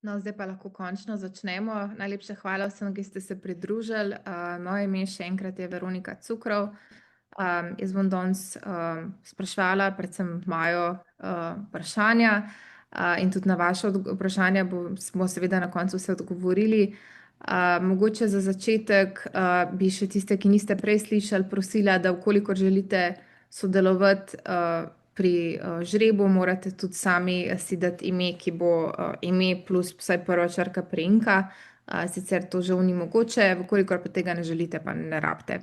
No, zdaj pa lahko končno začnemo. Najlepša hvala vsem, ki ste se pridružili. Moje ime še enkrat je Veronika Cukrov. Jaz bom danes spraševala predvsem Majo vprašanja in tudi na vaše vprašanja smo seveda na koncu vse odgovorili. Mogoče za začetek bi še tiste, ki niste prej slišali, prosila, da vkolikor želite sodelovati pri žrebu, morate tudi sami si dati ime, ki bo ime plus vsaj prva črka priimka. Sicer to žal ni mogoče, vkolikor pa tega ne želite, pa ne rabite.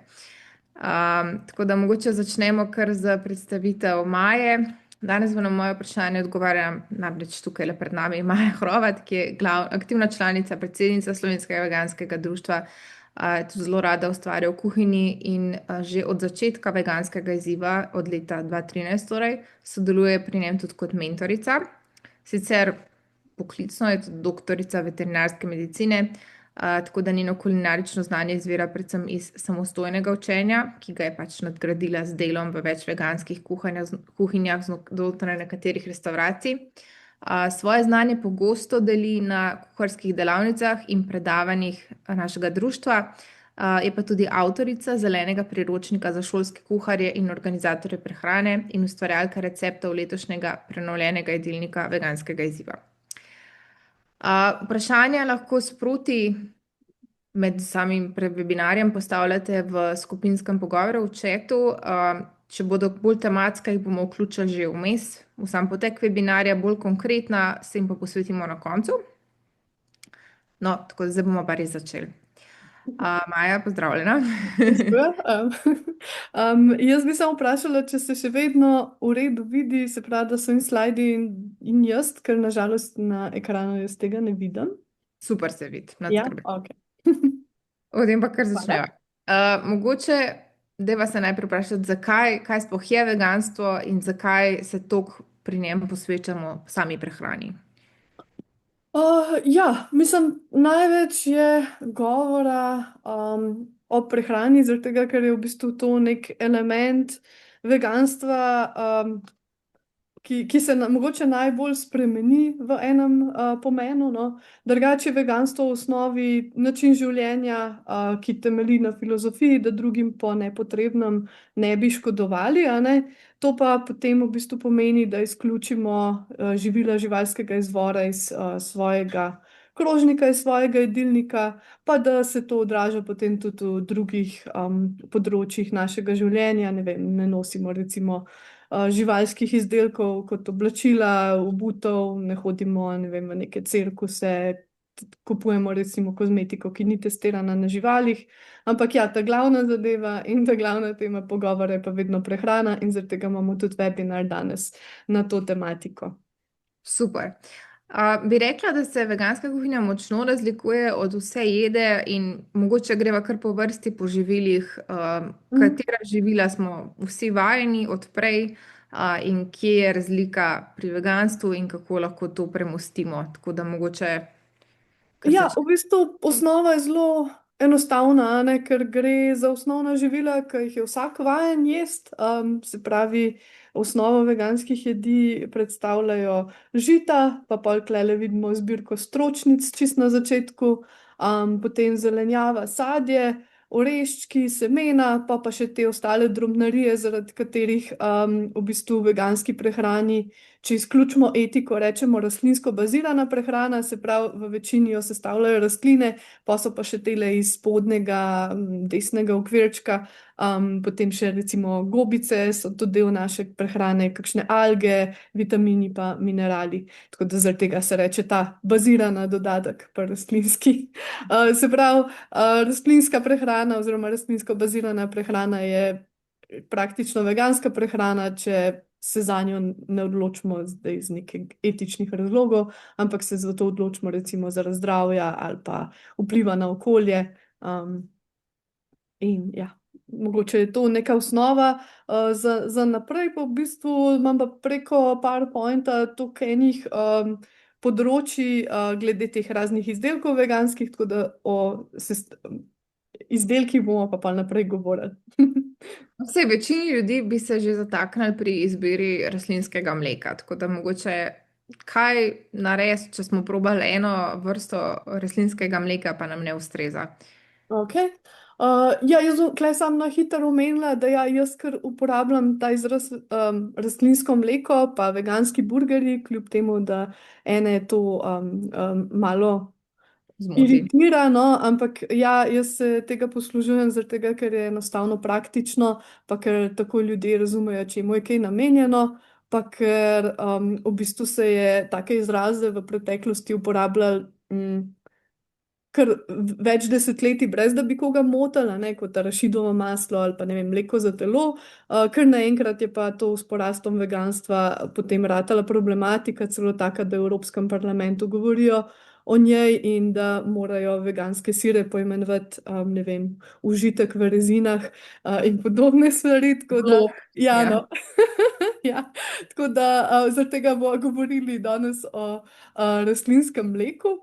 Tako da mogoče začnemo kar z predstavitev Maje. Danes bo na moje vprašanje odgovarjam namreč tukaj le pred nami Maja Hrovat, ki je aktivna članica, predsednica Slovenskega veganskega društva. Tudi zelo rada ustvarja v kuhinji in že od začetka veganskega izziva, od leta 2013 torej, sodeluje pri njem tudi kot mentorica. Sicer poklicno je tudi doktorica veterinarske medicine, tako da njeno kulinarično znanje izvira predvsem iz samostojnega učenja, ki ga je pač nadgradila z delom v več veganskih kuhinjah znotraj nekaterih restavracij. Svoje znanje pogosto deli na kuharskih delavnicah in predavanjih našega društva. Je pa tudi avtorica zelenega priročnika za šolske kuharje in organizatorje prehrane in ustvarjalka receptov letošnjega prenovljenega jedilnika veganskega izziva. Vprašanja lahko sproti med samim webinarjem postavljate v skupinskem pogovoru v chatu. Če bodo bolj tematska, jih bomo vključili že vmes, v sam potek webinarja, bolj konkretna se jim pa posvetimo na koncu. No, tako da zdaj bomo pa res začeli. Maja, pozdravljena. Jaz bi samo vprašala, če se še vedno v redu vidi, se pravi, da so in slajdi in jaz, ker nažalost na ekranu jaz tega ne vidim. Super se vidi, ne Ja, skrbi. ok. Potem pa kar začneva. Mogoče dajva se najprej vprašati, kaj sploh je veganstvo in zakaj se toliko pri njem posvečamo sami prehrani. Ja, mislim, največ je govora o prehrani, zaradi tega, ker je v bistvu to nek element veganstva, ki se mogoče najbolj spremeni v enem pomenu. No. Drugače je veganstvo v osnovi način življenja, ki temelji na filozofiji, da drugim po nepotrebnem ne bi škodovali, a ne. To pa potem v bistvu pomeni, da izključimo živila živalskega izvora iz svojega krožnika, iz svojega jedilnika, pa da se to odraža potem tudi v drugih področjih našega življenja. Ne vem, ne nosimo recimo živalskih izdelkov kot oblačila, obutev, ne hodimo, ne vem, v neke cirkuse, kupujemo recimo kozmetiko, ki ni testirana na živalih. Ampak ja, ta glavna zadeva in ta glavna tema pogovora je pa vedno prehrana in zaradi tega imamo tudi webinar danes na to tematiko. Super. Bi rekla, da se veganska kuhinja močno razlikuje od vse jede in mogoče greva kar po vrsti po živilih. Katera živila smo vsi vajeni od prej in kje je razlika pri veganstvu in kako lahko to premostimo. Tako da mogoče Ja, v bistvu osnova je zelo enostavna, a ne, ker gre za osnovna živila, ki jih je vsak vajen jesti. Se pravi, osnovo veganskih jedi predstavljajo žita, pa pol tlele vidimo zbirko stročnic čist na začetku, potem zelenjava, sadje, oreščki, semena, pa še te ostale drobnarije, zaradi katerih v bistvu v veganski prehrani, če izključimo etiko, rečemo rastlinsko bazirana prehrana, se pravi, v večini jo sestavljajo rastline, pa so pa še tele iz spodnjega desnega okvirčka, potem še recimo gobice so tudi del naše prehrane, kakšne alge, vitamini pa minerali. Tako da zaradi tega se reče ta bazirana dodatek pa rastlinski. Se pravi, rastlinska prehrana oziroma rastlinsko bazirana prehrana je praktično veganska prehrana, če se za njo ne odločimo zdaj iz nekih etičnih razlogov, ampak se za to odločimo recimo zaradi zdravja ali pa vpliva na okolje. In ja, mogoče je to neka osnova. Za naprej pa v bistvu imam pa preko PowerPointa toliko enih področji glede teh raznih izdelkov veganskih, tako da o izdelkih bomo pa naprej govorili. Vsej večini ljudi bi se že zataknili pri izbiri rastlinskega mleka, tako da mogoče kaj narediti, če smo probali eno vrsto rastlinskega mleka, pa nam ne ustreza. Okay. Ja, jaz tukaj sam na hitro omenila, da ja, jaz kar uporabljam ta izraz rastlinsko mleko, pa veganski burgerji, kljub temu, da ene to malo Zmoti. iritira, no, ampak ja, jaz se tega poslužujem zaradi tega, ker je enostavno praktično, pa ker tako ljudje razumejo, čemu je kaj namenjeno, pa ker v bistvu se je take izraze v preteklosti uporabljali. Kar več desetletij, brez da bi koga motila, ne, kot arašidovo maslo ali pa ne vem, mleko za telo, ker naenkrat je pa to s porastom veganstva potem ratala problematika, celo taka, da v Evropskem parlamentu govorijo o njej in da morajo veganske sire poimenovati, ne vem, užitek v rezinah, in podobne stvari. Tako da, Blok. ja, Ja. no. Ja, tako da zaradi tega bomo govorili danes o rastlinskem mleku.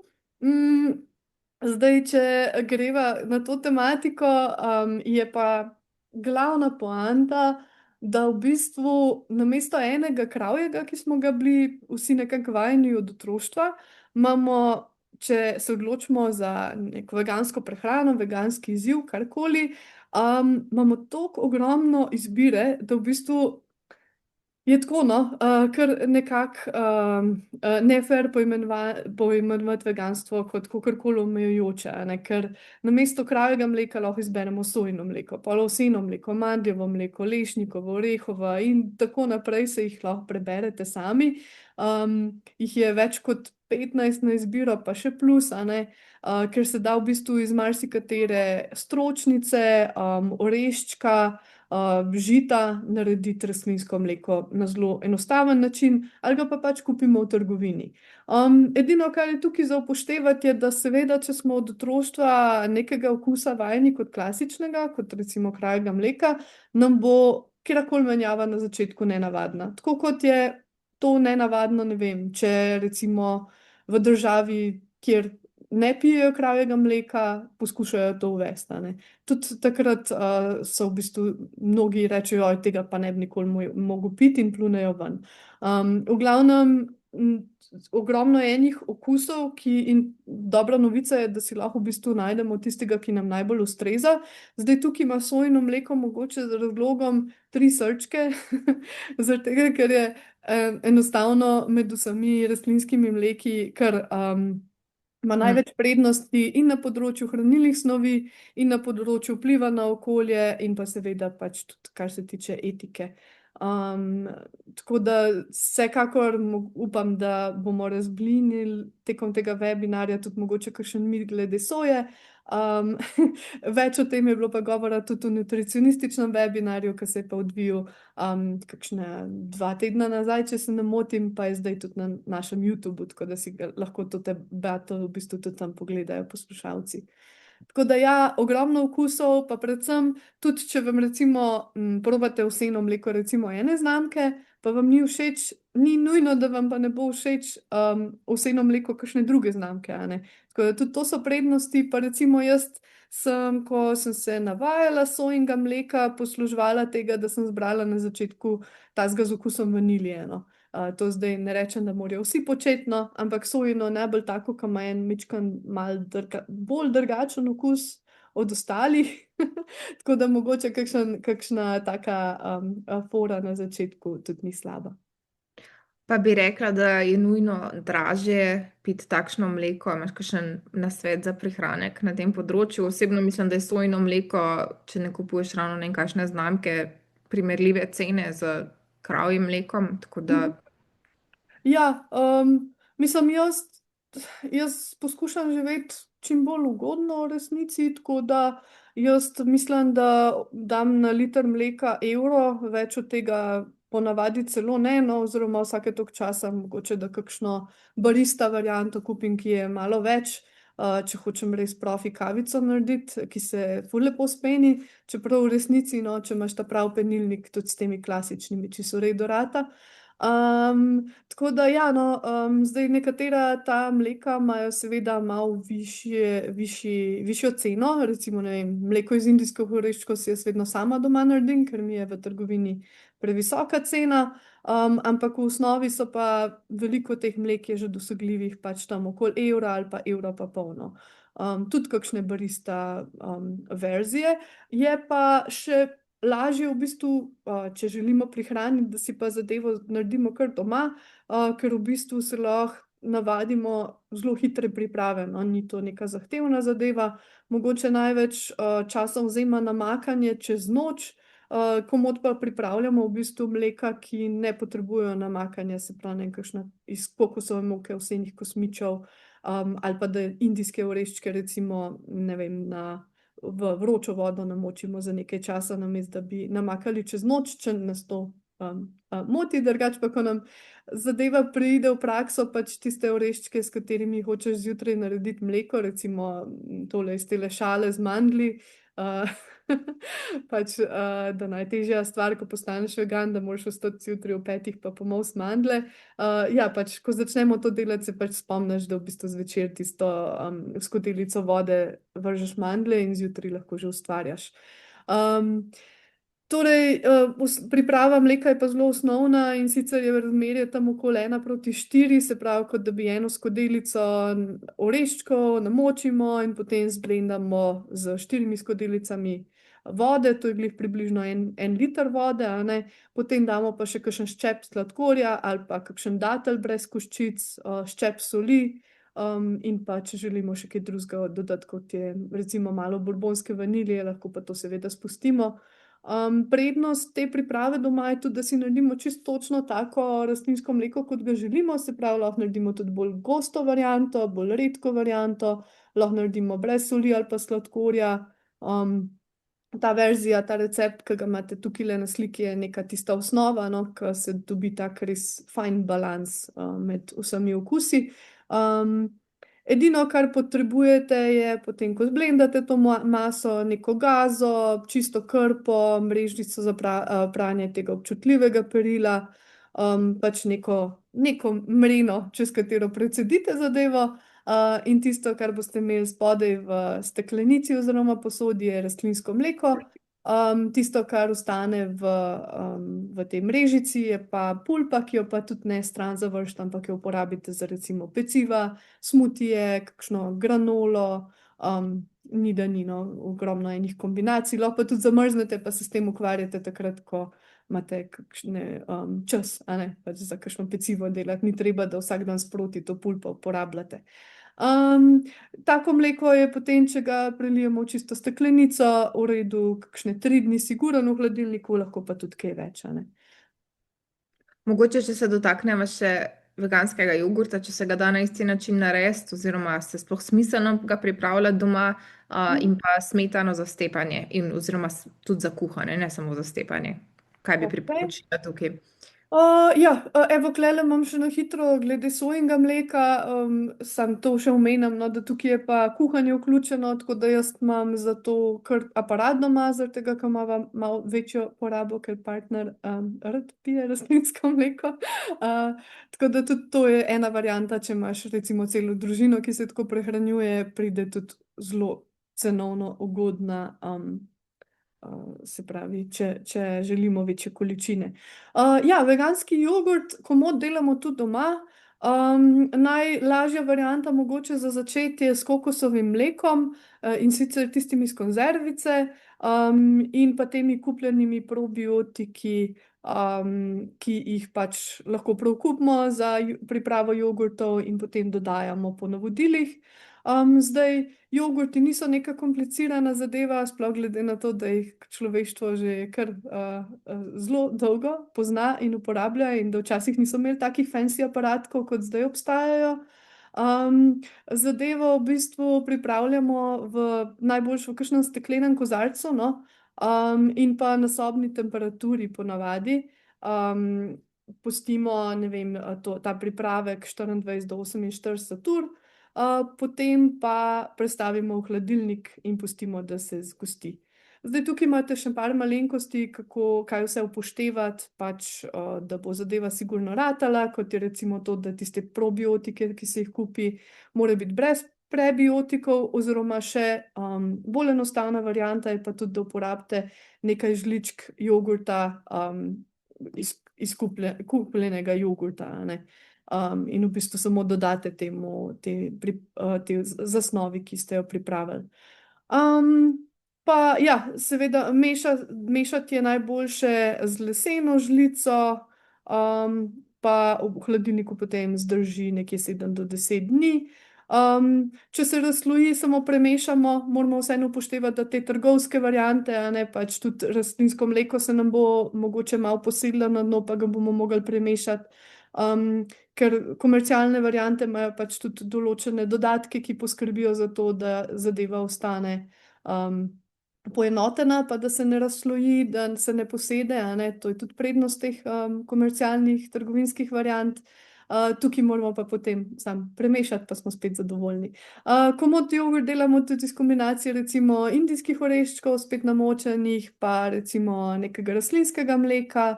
Zdaj, če greva na to tematiko, je pa glavna poanta, da v bistvu namesto enega kravjega, ki smo ga bili vsi nekako vajeni od otroštva, imamo, če se odločimo za neko vegansko prehrano, veganski izziv, karkoli, imamo toliko ogromno izbire, da v bistvu je tako, no, kar nekako nefer poimenovati veganstvo kot kakorkoli omejujoče, a ne, ker namesto kravjega mleka lahko izberemo sojino mleko, polovseno mleko, mandljevo mleko, lešnikovo, orehovo in tako naprej, se jih lahko preberete sami. Jih je več kot 15 na izbiro, pa še plus, a ne, ker se da v bistvu iz marsikatere stročnice, oreščka, žita narediti rastlinsko mleko na zelo enostaven način, ali ga pa pač kupimo v trgovini. Edino, kar je tukaj za upoštevati, je, da seveda, če smo od otroštva nekega okusa vajeni kot klasičnega, kot recimo kravjega mleka, nam bo kjerkoli menjava na začetku nenavadna. Tako kot je to nenavadno, ne vem, če recimo v državi, kjer ne pijejo kravjega mleka, poskušajo to uvesti, a ne. Tudi takrat so v bistvu mnogi rečejo, oj, tega pa ne bi nikoli mogel piti in plunejo ven. V glavnem, ogromno je enih okusov, in dobra novica je, da si lahko v bistvu najdemo tistega, ki nam najbolj ustreza. Zdaj tukaj ima sojino mleko mogoče z razlogom 3 srčke, zaradi tega, ker je enostavno med vsemi rastlinskimi mleki, ker ima največ prednosti in na področju hranilnih snovi, in na področju vpliva na okolje, in pa seveda pač tudi, kar se tiče etike. Tako da vsekakor upam, da bomo razblinili tekom tega webinarja tudi mogoče kakšen mit glede soje. Več o tem je bilo pa govora tudi v nutricionističnem webinarju, ki se je pa odvijal kakšne 2 tedna nazaj, če se ne motim, pa je zdaj tudi na našem YouTubu, tako da si lahko to debato v bistvu tudi tam pogledajo poslušalci. Tako da ja, ogromno okusov, pa predvsem tudi, če vam recimo probate ovseno mleko recimo ene znamke, pa vam ni všeč, ni nujno, da vam pa ne bo všeč ovseno mleko kakšne druge znamke, a ne. Tako da tudi to so prednosti, pa recimo jaz sem, ko sem se navajala sojinega mleka, posluževala tega, da sem zbrala na začetku tazga z okusom vanilije, no. To zdaj ne rečem, da morajo vsi početi, no, ampak sojino najbolj tako, ki ima en mičkan mal bolj drugačen okus od ostalih. Tako da mogoče kakšna taka fora na začetku tudi ni slaba. Pa bi rekla, da je nujno dražje piti takšno mleko. Imaš kakšen nasvet za prihranek na tem področju? Osebno mislim, da je sojino mleko, če ne kupuješ ravno ne kakšne znamke, primerljive cene z kravjim mlekom. Tako da Ja, mislim, jaz poskušam živeti čim bolj ugodno v resnici, tako da jaz mislim, da dam na liter mleka evro, več od tega ponavadi celo ne, no, oziroma vsake toliko časa mogoče, da kakšno barista varianto kupim, ki je malo več, če hočem res profi kavico narediti, ki se ful lepo speni, čeprav v resnici, no, če imaš ta prav penilnik, tudi s temi klasičnimi, čisto v redu rata. Tako da, ja, no, zdaj nekatera ta mleka imajo seveda malo višjo ceno, recimo, ne vem, mleko iz indijskih oreščkov si jaz vedno sama doma naredim, ker mi je v trgovini previsoka cena, ampak v osnovi so pa veliko teh mlek je že dosegljivih pač tam okoli evra ali pa evra pa polno. Tudi kakšne barista verzije, je pa še lažje v bistvu, če želimo prihraniti, da si pa zadevo naredimo kar doma, ker v bistvu se lahko navadimo zelo hitre priprave, no, ni to neka zahtevna zadeva, mogoče največ časa vzema namakanje čez noč, komot pa pripravljamo v bistvu mleka, ki ne potrebujejo namakanja, se pravi, ne kakšna iz kokosove moke, ovsenih kosmičev, ali pa da indijske oreščke recimo, ne vem, v vročo vodo namočimo za nekaj časa, namesto da bi namakali čez noč, če nas to moti, drugače pa, ko nam zadeva preide v prakso, pač tiste oreščke, s katerimi hočeš zjutraj narediti mleko, recimo tole iz tele šale z mandlji, pač da najtežja stvar, ko postaneš vegan, da moraš vstati zjutraj ob 5 pa pomolst mandlje. Ja, pač ko začnemo to delati, se pač spomniš, da v bistvu zvečer tisto skodelico vode vržeš mandlje in zjutraj lahko že ustvarjaš. Torej, priprava mleka je pa zelo osnovna, in sicer je razmerje tam okoli 1:4, se pravi, kot da bi eno skodelico oreščkov namočimo in potem zblendamo z 4 skodelicami vode, to je glih približno en liter vode, a ne. Potem damo pa še kakšen ščep sladkorja ali pa kakšen datelj brez koščic, ščep soli, in pa če želimo še kaj drugega dodati, kot je recimo malo bourbonske vanilije, lahko pa to seveda spustimo. Prednost te priprave doma je tudi, da si naredimo čisto točno tako rastlinsko mleko, kot ga želimo, se pravi, lahko naredimo tudi bolj gosto varianto, bolj redko varianto, lahko naredimo brez soli ali pa sladkorja. Ta verzija, ta recept, ki ga imate tukaj na sliki, je neka tista osnova, no, ki se dobi tak res fajn balans med vsemi okusi. Edino, kar potrebujete, je potem, ko zblendate to maso, neko gazo, čisto krpo, mrežnico za pranje tega občutljivega perila, pač neko mreno, čez katero precedite zadevo, in tisto, kar boste imeli spodaj v steklenici oziroma posodi, je rastlinsko mleko. Tisto, kar ostane v tej mrežici, je pa pulpa, ki jo pa tudi ne stran zavržite, ampak jo uporabite za recimo peciva, smutije, kakšno granolo, ni da ni, no, ogromno enih kombinacij, lahko pa tudi zamrznete, pa se s tem ukvarjate takrat, ko imate kakšne čas, a ne, pač za kakšno pecivo delati, ni treba, da vsak dan sproti to pulpo uporabljate. Tako mleko je potem, če ga prelijemo v čisto steklenico, v redu, kakšne 3 dni sigurno v hladilniku, lahko pa tudi kaj več, a ne. Mogoče, če se dotaknemo še veganskega jogurta, če se ga da na isti način narediti, oziroma se sploh smiselno ga pripravljati doma, in pa smetano za stepanje, oziroma tudi za kuhanje, ne samo za stepanje. Kaj bi priporočila tukaj? Ja, evo, klele imam še na hitro glede sojinega mleka, sam to še omenjam, no, da tukaj je pa kuhanje vključeno, tako da jaz imam za to kar aparat doma, zaradi tega, ker imava malo večjo porabo, ker partner rad pije rastlinsko mleko. Tako da tudi to je ena varianta, če imaš recimo celo družino, ki se tako prehranjuje, pride tudi zelo cenovno ugodna, se pravi, če želimo večje količine. Ja, veganski jogurt komot delamo tudi doma. Najlažja varianta mogoče za začetje je s kokosovim mlekom, in sicer tistim iz konzervice, in pa temi kupljenimi probiotiki, ki jih pač lahko prav kupimo za pripravo jogurtov in potem dodajamo po navodilih. Zdaj, jogurti niso neka komplicirana zadeva, sploh glede na to, da jih človeštvo že kar zelo dolgo pozna in uporablja, in da včasih niso imeli takih fancy aparatkov, kot zdaj obstajajo. Zadevo v bistvu pripravljamo najboljše v kakšnem steklenem kozarcu, no, in pa na sobni temperaturi ponavadi. Pustimo, ne vem, ta pripravek 24 do 48 ur, potem pa prestavimo v hladilnik in pustimo, da se zgosti. Zdaj tukaj imate še par malenkosti, kaj vse upoštevati, pač, da bo zadeva sigurno ratala, kot je recimo to, da tiste probiotike, ki se jih kupi, mora biti brez prebiotikov, oziroma še bolj enostavna varianta je pa tudi, da uporabite nekaj žličk jogurta, iz kupljenega jogurta, ne. In v bistvu samo dodate temu te zasnovi, ki ste jo pripravili. Pa ja, seveda mešati je najboljše z leseno žlico, pa v hladilniku potem zdrži nekje 7 do 10 dni. Če se razsloji, samo premešamo, moramo vseeno upoštevati, da te trgovske variante, a ne, pač tudi rastlinsko mleko se nam bo mogoče malo posedlo na dno, pa ga bomo mogli premešati. Ker komercialne variante imajo pač tudi določene dodatke, ki poskrbijo za to, da zadeva ostane poenotena, pa da se ne razsloji, da se ne posede, a ne, to je tudi prednost teh komercialnih trgovinskih variant. Tukaj moramo pa potem sam premešati, pa smo spet zadovoljni. Komot jogurt delamo tudi iz kombinacije recimo indijskih oreščkov, spet namočenih, pa recimo nekega rastlinskega mleka.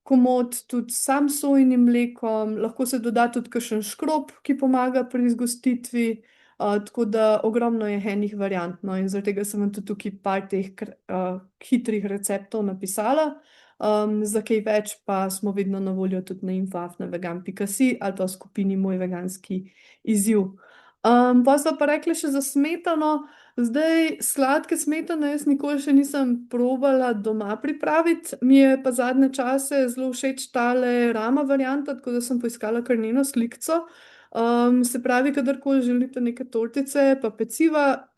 Komot tudi sam s sojinim mlekom, lahko se doda tudi kakšen škrob, ki pomaga pri zgostitvi. Tako da ogromno je enih variant, no, in zaradi tega sem vam tudi tukaj par teh hitrih receptov napisala. Za kaj več pa smo vedno na voljo tudi na info@vegan.si ali pa v skupini Moj veganski izziv. Pa sva pa rekli še za smetano. Zdaj, sladke smetane jaz nikoli še nisem probala doma pripraviti, mi je pa zadnje čase zelo všeč tale Rama varianta, tako da sem poiskala kar njeno slikco. Se pravi, kadarkoli želite neke tortice pa peciva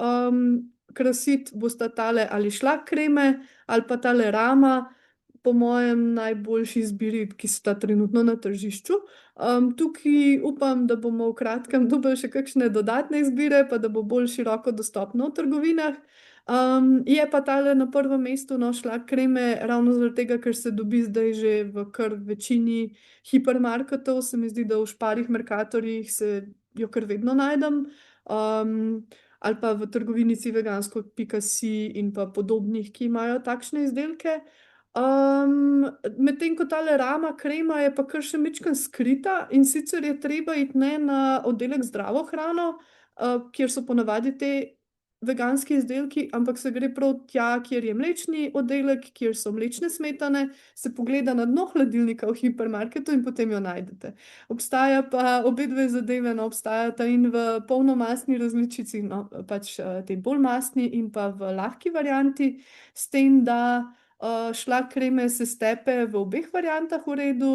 krasiti, bosta tale ali šlag kreme ali pa tale Rama po mojem najboljši izbiri, ki sta trenutno na tržišču. Tukaj upam, da bomo v kratkem dobili še kakšne dodatne izbire, pa da bo bolj široko dostopno v trgovinah. Je pa tale na prvem mestu, no, šlag kreme, ravno zaradi tega, ker se dobi zdaj že v kar večini hipermarketov, se mi zdi, da v šparih Mercatorjih se jo kar vedno najdem. Ali pa v trgovinici vegansko.si in pa podobnih, ki imajo takšne izdelke. Medtem ko tale Rama krema je pa kar še majčkeno skrita, in sicer je treba iti ne na oddelek zdravo hrano, kjer so ponavadi te veganski izdelki, ampak se gre prav tja, kjer je mlečni oddelek, kjer so mlečne smetane, se pogleda na dno hladilnika v hipermarketu in potem jo najdete. Obstaja pa obe dve zadeve, no, obstajata in v polnomastni različici, no, pač te bolj mastni in pa v lahki varianti, s tem, da šlag kreme se stepe v obeh variantah v redu.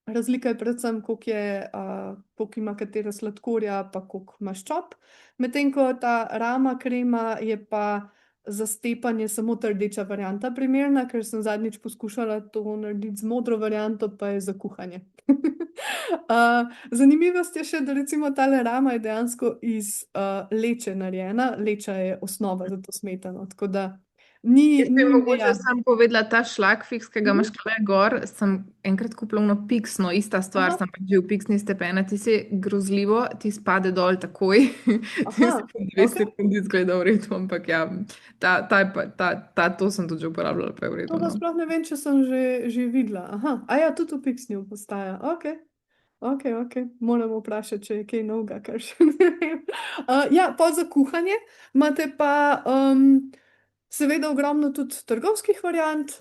Razlika je predvsem, koliko ima katera sladkorja, pa koliko maščob. Medtem ko ta Rama krema je pa za stepanje samo ta rdeča varianta primerna, ker sem zadnjič poskušala to narediti z modro varianto, pa je za kuhanje. Zanimivost je še, da recimo tale Rama je dejansko iz leče narejena, leča je osnova za to smetano, tako da Jaz bi mogoče sam povedala, ta šlagfiks, ki ga imaš tukaj gor, sem enkrat kupila ono piksno, ista stvar, sem pač že v piksni stepena, ti si grozljivo, ti spade dol takoj. Ti si po 2 sekundi izgleda v redu, ampak ja, to sem tudi že uporabljala, pa je v redu. To pa sploh ne vem, če sem že videla. Ja, tudi v piksni postaja, Ok, moram vprašati, če je kaj novega, kar še ne vem. Ja, pa za kuhanje imate pa seveda ogromno tudi trgovskih variant.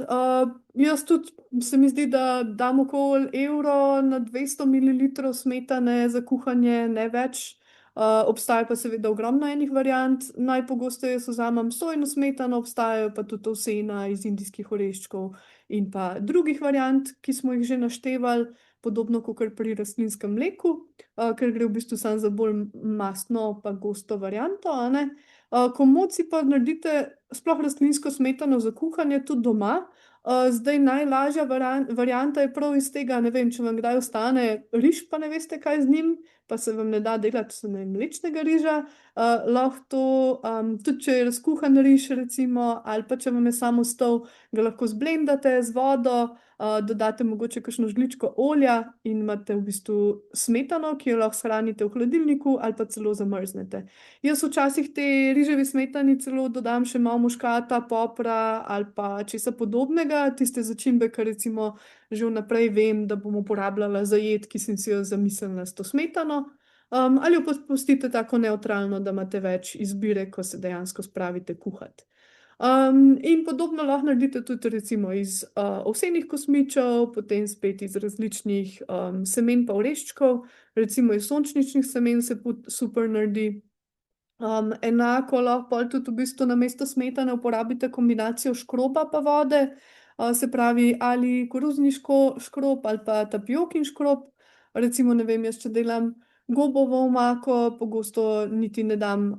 Jaz tudi, se mi zdi, da dam okoli evro na 200 ml smetane za kuhanje, ne več. Obstaja pa seveda ogromno enih variant. Najpogosteje vzamem sojino smetano, obstajajo pa tudi ovsena iz indijskih oreščkov in pa drugih variant, ki smo jih že naštevali, podobno kot pri rastlinskem mleku, ker gre v bistvu samo za bolj mastno pa gosto varianto, a ne. Komot si pa naredite sploh rastlinsko smetano za kuhanje tudi doma. Zdaj najlažja varianta je prav iz tega, ne vem, če vam kdaj ostane riž, pa ne veste, kaj z njim, pa se vam ne da delati mlečnega riža. Lahko to, tudi če je razkuhan riž recimo, ali pa če vam je samo ostal, ga lahko zblendate z vodo, dodate mogoče kakšno žličko olja in imate v bistvu smetano, ki jo lahko shranite v hladilniku ali pa celo zamrznete. Jaz včasih te riževi smetani celo dodam še malo muškata, popra ali pa česa podobnega, tiste začimbe, ki recimo že vnaprej vem, da bom uporabljala za jed, ki sem si jo zamislila s to smetano. Ali jo pustite tako neutralno, da imate več izbire, ko se dejansko spravite kuhati. In podobno lahko naredite tudi recimo iz ovsenih kosmičev, potem spet iz različnih semen pa oreščkov, recimo iz sončničnih semen se super naredi. Enako lahko pol tudi v bistvu namesto smetane uporabite kombinacijo škroba pa vode, se pravi ali koruzni škrob ali pa tapiokin škrob. Recimo, ne vem, jaz če delam gobovo omako, pogosto niti ne dam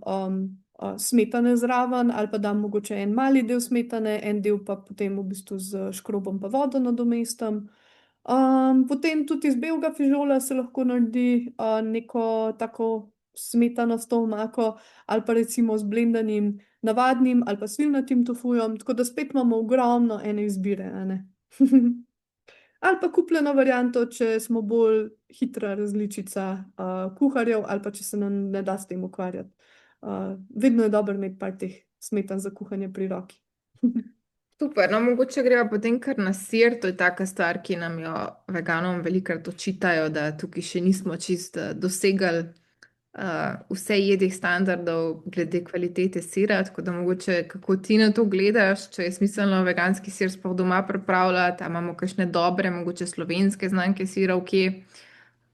smetane zraven ali pa dam mogoče en mali del smetane, en del pa potem v bistvu z škrobom pa vodo nadomestim. Potem tudi iz belega fižola se lahko naredi neko tako smetanasto omako ali pa recimo z blendanim navadnim ali pa svilnatim tofujem, tako da spet imamo ogromno ene izbire, a ne. Ali pa kupljeno varianto, če smo bolj hitra različica kuharjev ali pa če se nam ne da s tem ukvarjati. Vedno je dobro imeti par teh smetan za kuhanje pri roki. Super, no mogoče greva potem kar na sir, to je taka stvar, ki nam jo veganom velikrat očitajo, da tukaj še nismo čist dosegli vse jedih standardov glede kvalitete sira, tako da mogoče kako ti na to gledaš, če je smiselno veganski sir sploh doma pripravljati, a imamo kakšne dobre, mogoče slovenske znamke sirov, kje,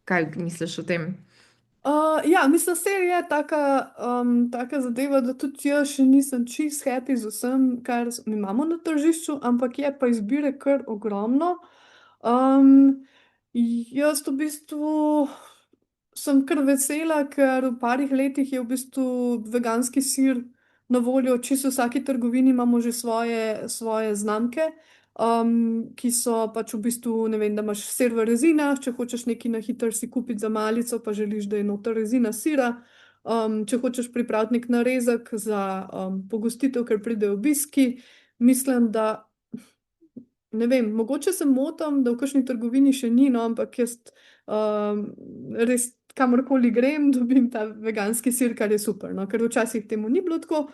kaj misliš o tem? Ja, mislim, sir je taka zadeva, da tudi jaz še nisem čist happy z vsem, kar mi imamo na tržišču, ampak je pa izbire kar ogromno. Jaz v bistvu sem kar vesela, ker v parih letih je v bistvu veganski sir na voljo, čisto v vsaki trgovini imamo že svoje znamke, ki so pač v bistvu, ne vem, da imaš sir v rezinah, če hočeš nekaj na hitro si kupiti za malico, pa želiš, da je noter rezina sira. Če hočeš pripraviti nek narezek za pogostitev, ker pridejo obiski, mislim, da ne vem, mogoče se motim, da v kakšni trgovini še ni, no, ampak jaz res kamorkoli grem, dobim ta veganski sir, kar je super, no, ker včasih temu ni bilo tako.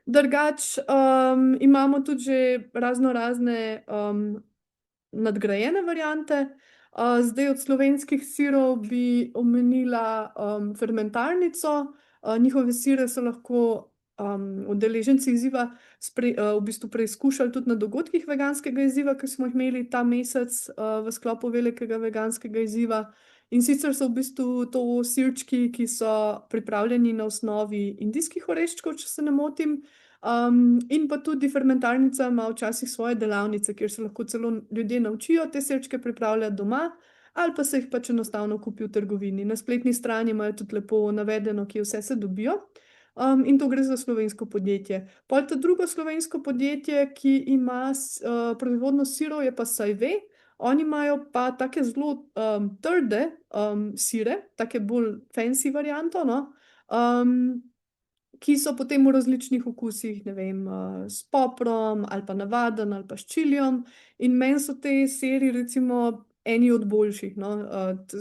Drugač imamo tudi že razne nadgrajene variante. Zdaj od slovenskih sirov bi omenila fermentarnico. Njihove sire so lahko udeleženci izziva v bistvu preizkušali tudi na dogodkih veganskega izziva, ki smo jih imeli ta mesec v sklopu velikega veganskega izziva. In sicer so v bistvu to sirčki, ki so pripravljeni na osnovi indijskih oreščkov, če se ne motim. In pa tudi fermentarnica ima včasih svoje delavnice, kjer se lahko celo ljudje naučijo te sirčke pripravljati doma, ali pa se jih pač enostavno kupi v trgovini. Na spletni strani imajo tudi lepo navedeno, kje vse se dobijo. In to gre za slovensko podjetje. Pol to drugo slovensko podjetje, ki ima proizvodnjo sirov, je pa Saive. Oni imajo pa take zelo trde sire, take bolj fancy varianto, no? Ki so potem v različnih okusih, ne vem, s poprom ali pa navaden ali pa s čilijem. In meni so te siri recimo eni od boljših, no?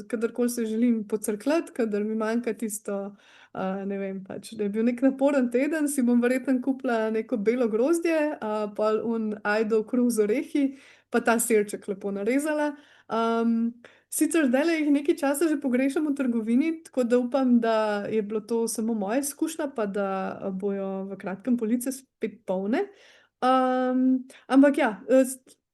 Kadarkoli se želim pocrkljati, kadar mi manjka tisto, ne vem, pač, da je bil nek naporen teden, si bom verjetno kupila neko belo grozdje, pa ajdo kruh z orehi, pa ta sirček lepo narezala. Sicer zdajle jih nekaj časa že pogrešam v trgovini, tako da upam, da je bilo to samo moja izkušnja, pa da bojo v kratkem police spet polne. Ampak ja, v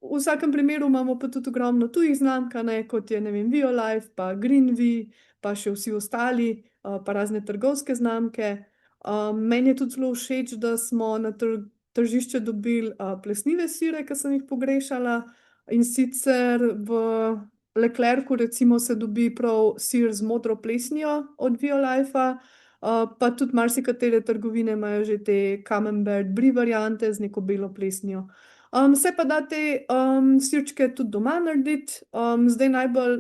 vsakem primeru imamo pa tudi ogromno tujih znamk, kot je, ne vem, Violife, pa Greenvie, pa še vsi ostali, pa razne trgovske znamke. Meni je tudi zelo všeč, da smo na tržišče dobili plesnive sire, ki sem jih pogrešala. In sicer v Leclercu recimo se dobi prav sir z modro plesnijo od Violifea, pa tudi marsikatere trgovine imajo že te camembert brie variante z neko belo plesnijo. Se pa da te sirčke tudi doma narediti. Zdaj najbolj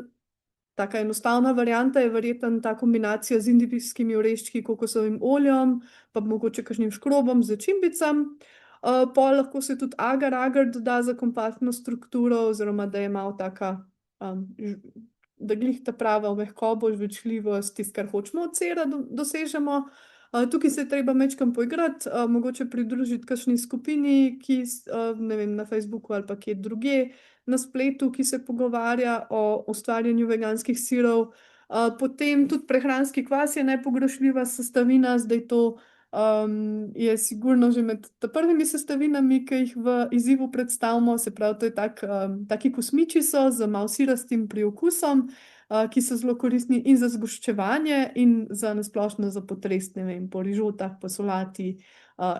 taka enostavna varianta je verjetno ta kombinacija z indijskimi oreščki, kokosovim oljem, pa mogoče kakšnim škrobom z začimbicami. Pol lahko se tudi agar-agar doda za kompaktno strukturo, oziroma da je malo taka, da glih ta prava mehkobo, žvečljivost, tisto, kar hočemo od sira dosežemo. Tukaj se je treba mečkam poigrati, mogoče pridružiti kakšni skupini, ki, ne vem, na Facebooku ali pa kje drugje na spletu, ki se pogovarja o ustvarjanju veganskih sirov. Potem tudi prehranski kvas je nepogrešljiva sestavina, zdaj to je sigurno že med prvimi sestavinami, ki jih v izzivu predstavimo, se pravi, to je taki kosmiči so z malo sirastim priokusom, ki so zelo koristni in za zgoščevanje in za nasplošno za potres, ne vem, po rižotah, po solati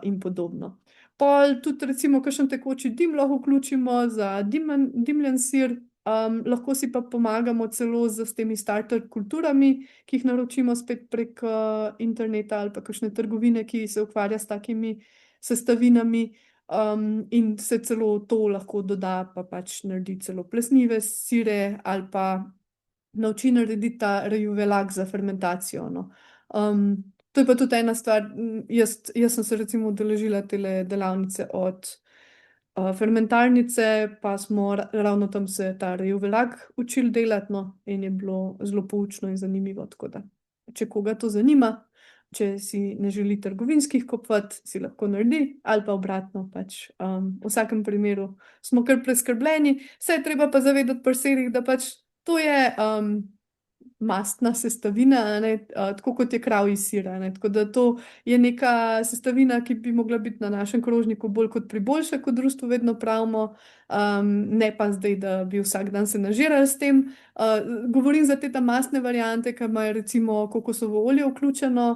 in podobno. Pol tudi recimo kakšen tekoči dim lahko vključimo za dimljen sir, lahko si pa pomagamo celo z temi starter kulturami, ki jih naročimo spet prek interneta ali pa kakšne trgovine, ki se ukvarja s takimi sestavinami, in se celo to lahko doda, pa pač naredi celo plesnive sire ali pa nauči narediti ta rejuvelak za fermentacijo, no. To je pa tudi ena stvar, jaz sem se recimo udeležila tele delavnice od fermentarnice, pa smo ravno tam se ta rejuvelak učili delati, no, in je bilo zelo poučno in zanimivo, tako da, če koga to zanima, če si ne želi trgovinskih kupovati, si lahko naredi, ali pa obratno, pač v vsakem primeru smo kar preskrbljeni, se je treba pa zavedati pri sirih, da pač to je mastna sestavina, a ne, tako kot je kravji sir, a ne, tako da to je neka sestavina, ki bi mogla biti na našem krožniku bolj kot priboljšek, kot v društvu vedno pravimo, ne pa zdaj, da bi vsak dan se nažirali s tem. Govorim za te ta mastne variante, ki imajo recimo kokosovo olje vključeno,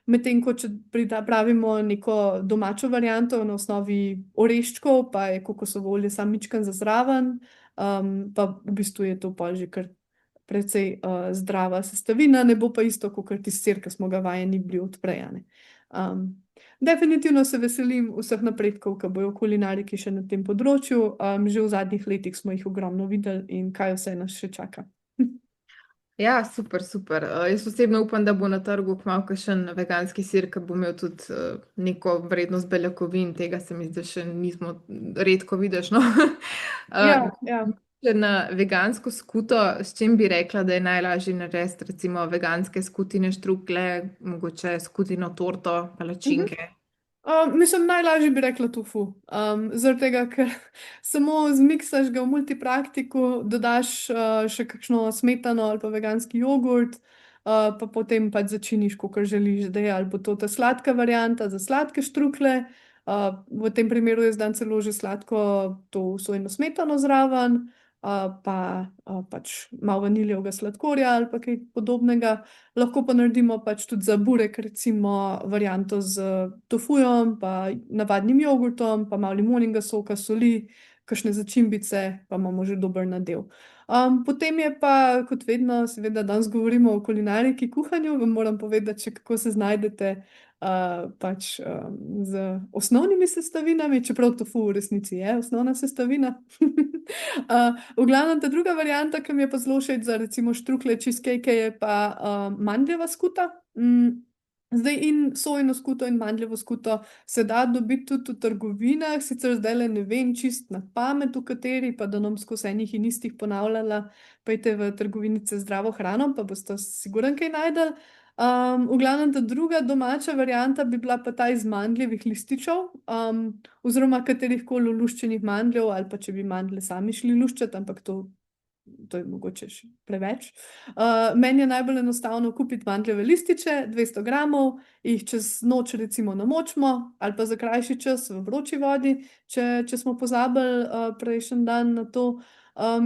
medtem ko če pripravimo neko domačo varianto na osnovi oreščkov, pa je kokosovo olje samo mičken za zraven, pa v bistvu je to pol že kar precej zdrava sestavina, ne bo pa isto, kot tisti sir, ki smo ga vajeni bili od prej, a ne. Definitivno se veselim vseh napredkov, ki bojo v kulinariki še na tem področju, že v zadnjih letih smo jih ogromno videli in kaj vse nas še čaka. Ja, super, super. Jaz osebno upam, da bo na trgu kmalu kakšen veganski sir, ki bo imel tudi neko vrednost beljakovin, tega se mi zdi, da še nismo redko vidiš, no. Ja, ja. Če na vegansko skuto, s čim bi rekla, da je najlažje narediti recimo veganske skutine štrukle, mogoče skutino torto, palačinke? Mislim, najlažje bi rekla tofu, zaradi tega, ker samo zmiksaš ga v multipraktiku, dodaš še kakšno smetano ali pa veganski jogurt, pa potem pač začiniš, kakor želiš, da je ali bo to ta sladka varianta za sladke štrukle, v tem primeru jaz dam celo že sladko to sojino smetano zraven, pa pač malo vaniljevega sladkorja ali pa kaj podobnega. Lahko pa naredimo pač tudi za burek recimo varianto z tofujem, pa navadnim jogurtom, pa malo limoninega soka, soli, kakšne začimbice, pa imamo že dober nadev. Potem je pa, kot vedno, seveda danes govorimo o kulinariki, kuhanju, vam moram povedati še, kako se znajdete pač z osnovnimi sestavinami, čeprav tofu v resnici je osnovna sestavina. V glavnem ta druga varianta, ki mi je pa zelo všeč za recimo štrukle, cheesecake, je pa mandljeva skuta. Zdaj in sojino skuto in mandljevo skuto se da dobiti tudi v trgovinah, sicer zdajle ne vem čist na pamet, v kateri, pa da nam skozi enih in istih ponavljala, pojdite v trgovinice z zdravo hrano, pa boste sigurno kaj najdel. V glavnem ta druga domača varianta bi bila pa ta iz mandljevih lističev, oziroma katerihkoli luščenih mandljev, ali pa če bi mandlje sami šli luščati, ampak to je mogoče še preveč. Meni je najbolj enostavno kupiti mandljeve lističe, 200 gramov, jih čez noč recimo namočimo, ali pa za krajši čas v vroči vodi, če smo pozabili prejšnji dan na to.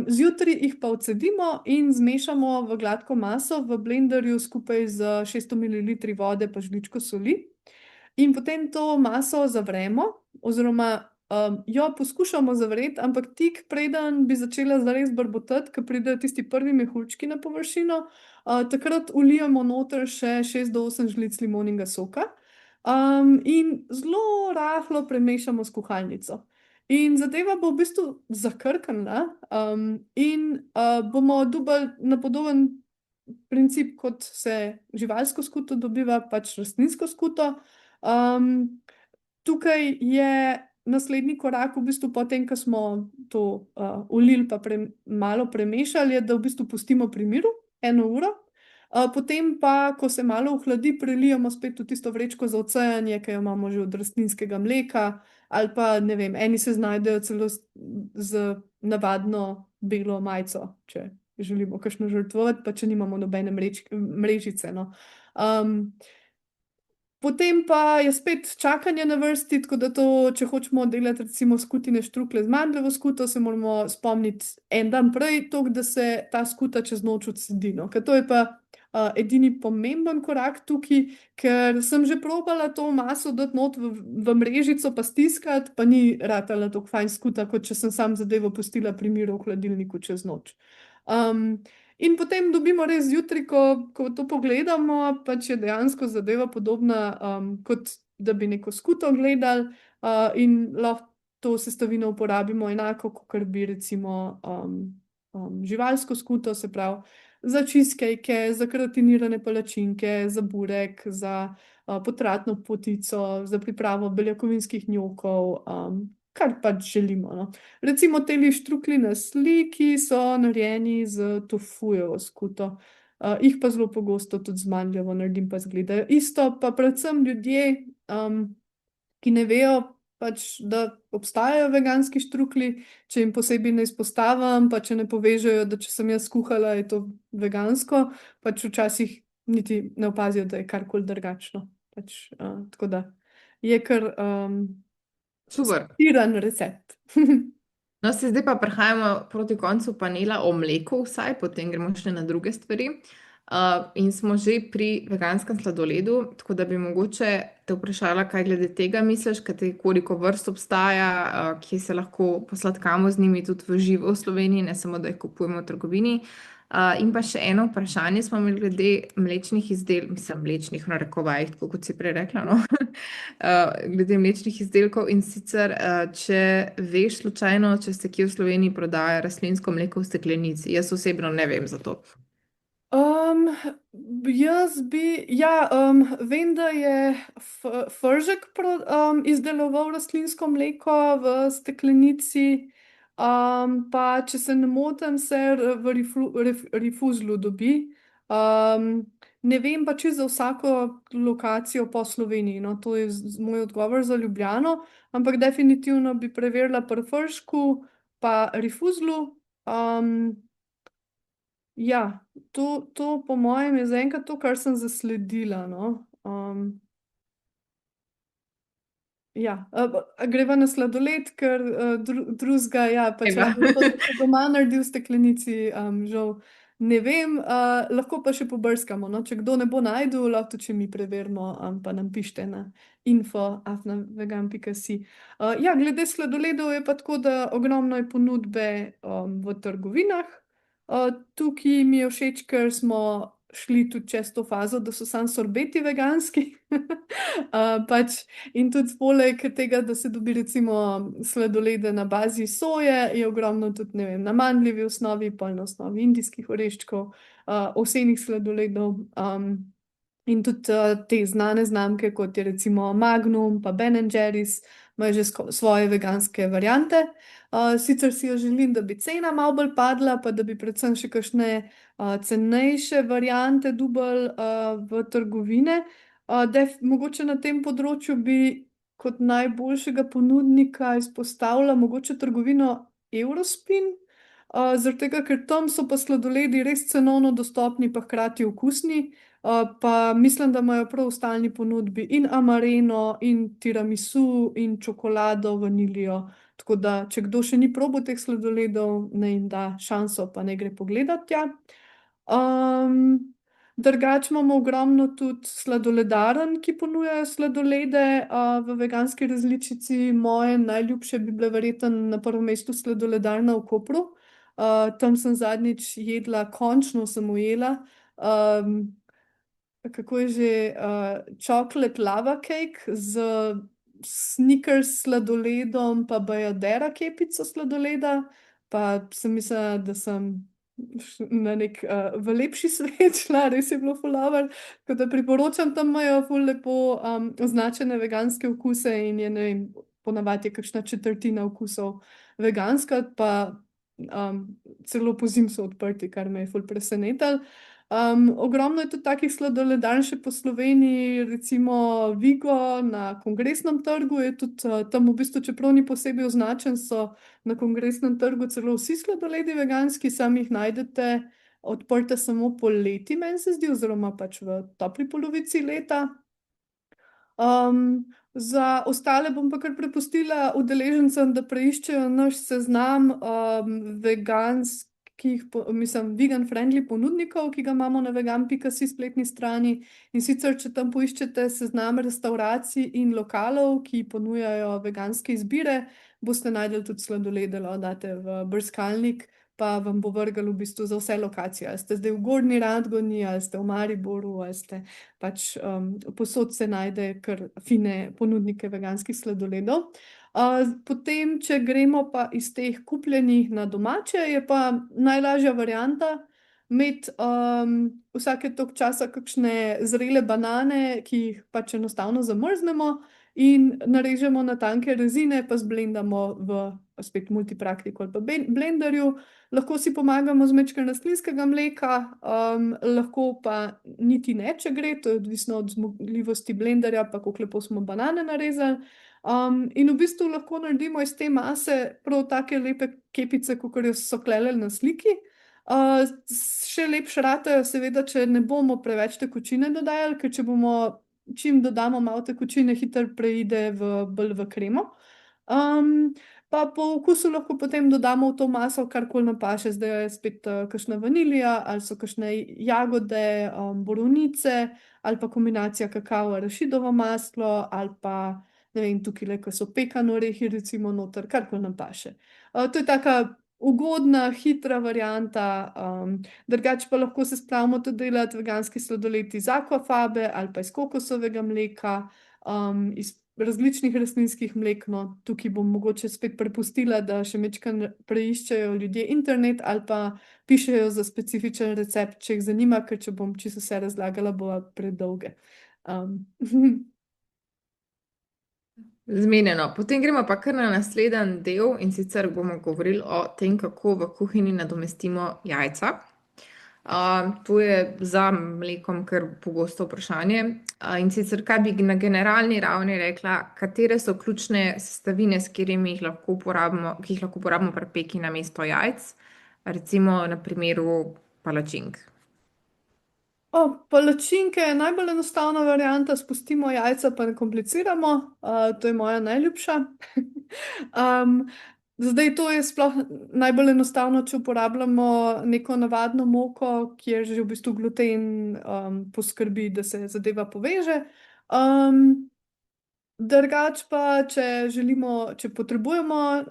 Zjutraj jih pa odcedimo in zmešamo v gladko maso v blenderju skupaj z 600 ml vode pa žličko soli. In potem to maso zavremo, oziroma jo poskušamo zavreti, ampak tik preden bi začela zares brbotati, ko pridejo tisti prvi mehurčki na površino, takrat vlijemo noter še 6 do 8 žlic limoninega soka, in zelo rahlo premešamo s kuhalnico. In zadeva bo v bistvu zakrknila, in bomo dobili na podoben princip, kot se živalsko skuto dobiva, pač rastlinsko skuto. tukaj je naslednji korak, v bistvu potem, ko smo to ulili pa malo premešali, je, da v bistvu pustimo pri miru 1 uro. Potem pa, ko se malo ohladi, prelijemo spet v tisto vrečko za odsejanje, ki jo imamo že od rastlinskega mleka, ali pa ne vem, eni se znajdejo celo z navadno belo majico, če želimo kakšno žrtvovati, pa če nimamo nobene mrežice. No. Potem pa je spet čakanje na vrsti, tako da to, če hočemo delati recimo skutine štrukle z mandljevo skuto, se moramo spomniti en dan prej, tako da se ta skuta čez noč odsedi. No. Ker to je pa edini pomemben korak tukaj, ker sem že probala to maso dati not v mrežico pa stiskati, pa ni ratala tako fajn skuta, kot če sem sam zadevo pustila pri miru v hladilniku čez noč. In potem dobimo res zjutraj, ko to pogledamo, pač je dejansko zadeva podobna, kot da bi neko skuto gledali, in lahko to sestavino uporabimo enako, kot bi recimo živalsko skuto, se pravi za cheesecake, za gratinirane palačinke, za burek, za potratno potico, za pripravo beljakovinskih njokov, kar pač želimo. No. Recimo teli štrukli na sliki so narejeni z tofujevo skuto. Jih pa zelo pogosto tudi z mandljevo naredim, pa zgledajo isto, pa predvsem ljudje, ki ne vejo, pač, da obstajajo veganski štrukli, če jim posebej ne izpostavim, pa če ne povežejo, da če sem jaz skuhala, je to vegansko, pač včasih niti ne opazijo, da je karkoli drugačno. Pač, tako da je kar Super. spiran recept. No, se zdaj pa prehajamo proti koncu panela o mleku, vsaj potem gremo še na druge stvari. In smo že pri veganskem sladoledu, tako da bi mogoče te vprašala, kaj glede tega misliš, koliko vrst obstaja, kje se lahko posladkamo z njimi tudi v živo v Sloveniji, ne samo da jih kupujemo v trgovini. In pa še eno vprašanje smo imeli glede mlečnih izdelkov, mislim, mlečnih v narekovajih, tako kot si prej rekla, no? Glede mlečnih izdelkov in sicer, če veš slučajno, če se kje v Sloveniji prodaja rastlinsko mleko v steklenici. Jaz osebno ne vem za to. Vem, da je Fržek izdeloval rastlinsko mleko v steklenici, pa če se ne motim, se v Rifuzlu dobi. Ne vem pa čisto za vsako lokacijo po Sloveniji, no, to je moj odgovor za Ljubljano, ampak definitivno bi preverila pri Fržku pa Rifuzlu. Ja, to po mojem je zaenkrat to, kar sem zasledila, no. Ja, greva na sladoled, ker drugega, ja, pač Eva. to, da se doma naredi v steklenici, žal ne vem, lahko pa še pobrskamo, no, če kdo ne bo našel, lahko tudi, če mi preverimo, pa nam pišite na info@vegan.si. Ja, glede sladoledov je pa tako, da ogromno je ponudbe v trgovinah. Tukaj mi je všeč, ker smo šli tudi čez to fazo, da so samo sorbeti veganski. Pač, in tudi poleg tega, da se dobi recimo sladolede na bazi soje, je ogromno tudi, ne vem, na mandljevi osnovi, pa na osnovi indijskih oreščkov, ovsenih sladoledov. In tudi te znane znamke, kot je recimo Magnum, pa Ben & Jerry's, imajo že svoje veganske variante. Sicer si jo želim, da bi cena malo bolj padla, pa da bi predvsem še kakšne cenejše variante dobili v trgovine. Mogoče na tem področju bi kot najboljšega ponudnika izpostavila mogoče trgovino Eurospin, zaradi tega, ker tam so pa sladoledi res cenovno dostopni, pa hkrati okusni. Pa mislim, da imajo prav v stalni ponudbi in amareno, in tiramisu, in čokolado, vanilijo. Tako da, če kdo še ni probal teh sladoledov, naj jim da šanso, pa ne gre pogledat tja. Drugače imamo ogromno tudi sladoledarn, ki ponujajo sladolede v veganski različici. Moje najljubše bi bile verjetno na prvem mestu sladoledarna v Kopru. Tam sem zadnjič jedla, končno sem ujela, kako je že, chocolate lava cake z Snickers sladoledom, pa Bajadera kepico sladoleda, pa sem mislila, da sem na nek v lepši svet šla, res je bilo fulover. Tako da priporočam, tam imajo ful lepo označene veganske okuse in je, ne vem, ponavadi je kakšna četrtina okusov veganska, pa celo po zim so odprti, kar me je ful presenetilo. Ogromno je tudi takih sladoledarn še po Sloveniji, recimo Vigo na Kongresnem trgu je tudi tam v bistvu, čeprav ni posebej označen, so na Kongresnem trgu celo vsi sladoledi veganski, sami jih najdete odprte samo poleti, meni se zdi, oziroma pač v topli polovici leta. Za ostale bom pa kar prepustila udeležencem, da preiščejo naš seznam vegan-friendly ponudnikov, ki ga imamo na vegan.si spletni strani. In sicer, če tam poiščete seznam restauracij in lokalov, ki ponujajo veganske izbire, boste najdeli tudi sladolede, date v brskalnik, pa vam bo vrgel v bistvu za vse lokacije. Ali ste zdaj v Gornji Radgoni, ali ste v Mariboru, ali ste pač posod se najde kar fine ponudnike veganskih sladoledov. Potem, če gremo pa iz teh kupljenih na domače, je pa najlažja varianta imeti vsake toliko časa kakšne zrele banane, ki jih pač enostavno zamrznemo in narežemo na tanke rezine, pa zblendamo v spet multipraktiku ali pa blenderju. Lahko si pomagamo z majčkeno rastlinskega mleka, lahko pa niti ne, če gre, to je odvisno od zmogljivosti blenderja, pa koliko lepo smo banane narezali. In v bistvu lahko naredimo iz te mase prav take lepe kepice, kot so klele na sliki. Še lepše ratejo, seveda, če ne bomo preveč tekočine dodajali, ker če bomo čim dodamo malo tekočine, hitro preide bolj v kremo. Pa po okusu lahko potem dodamo v to maso karkoli nam paše, zdaj je spet kakšna vanilija, ali so kakšne jagode, borovnice, ali pa kombinacija kakava, arašidovo maslo, ali pa, ne vem, tukaj ko so pekane orehi, recimo noter, karkoli nam paše. To je taka ugodna, hitra varianta, drugače pa lahko se spravimo tudi delati veganski sladoled iz akvafabe ali pa iz kokosovega mleka, iz različnih rastlinskih mlek. No, tukaj bom mogoče spet prepustila, da še majčkeno preiščejo ljudje internet ali pa pišejo za specifičen recept, če jih zanima, ker če bom čisto vse razlagala, bo predolge. Zmenjeno. Potem gremo pa kar na naslednji del in sicer bomo govorili o tem, kako v kuhinji nadomestimo jajca. To je za mlekom kar pogosto vprašanje. In sicer, kaj bi na generalni ravni rekla, katere so ključne sestavine, s katerimi jih lahko uporabimo pri peki namesto jajc, recimo na primeru palačink. Palačinke je najbolj enostavna varianta, spustimo jajca, pa ne kompliciramo. To je moja najljubša. Zdaj, to je sploh najbolj enostavno, če uporabljamo neko navadno moko, kjer že v bistvu gluten poskrbi, da se zadeva poveže. Drugače pa, če potrebujemo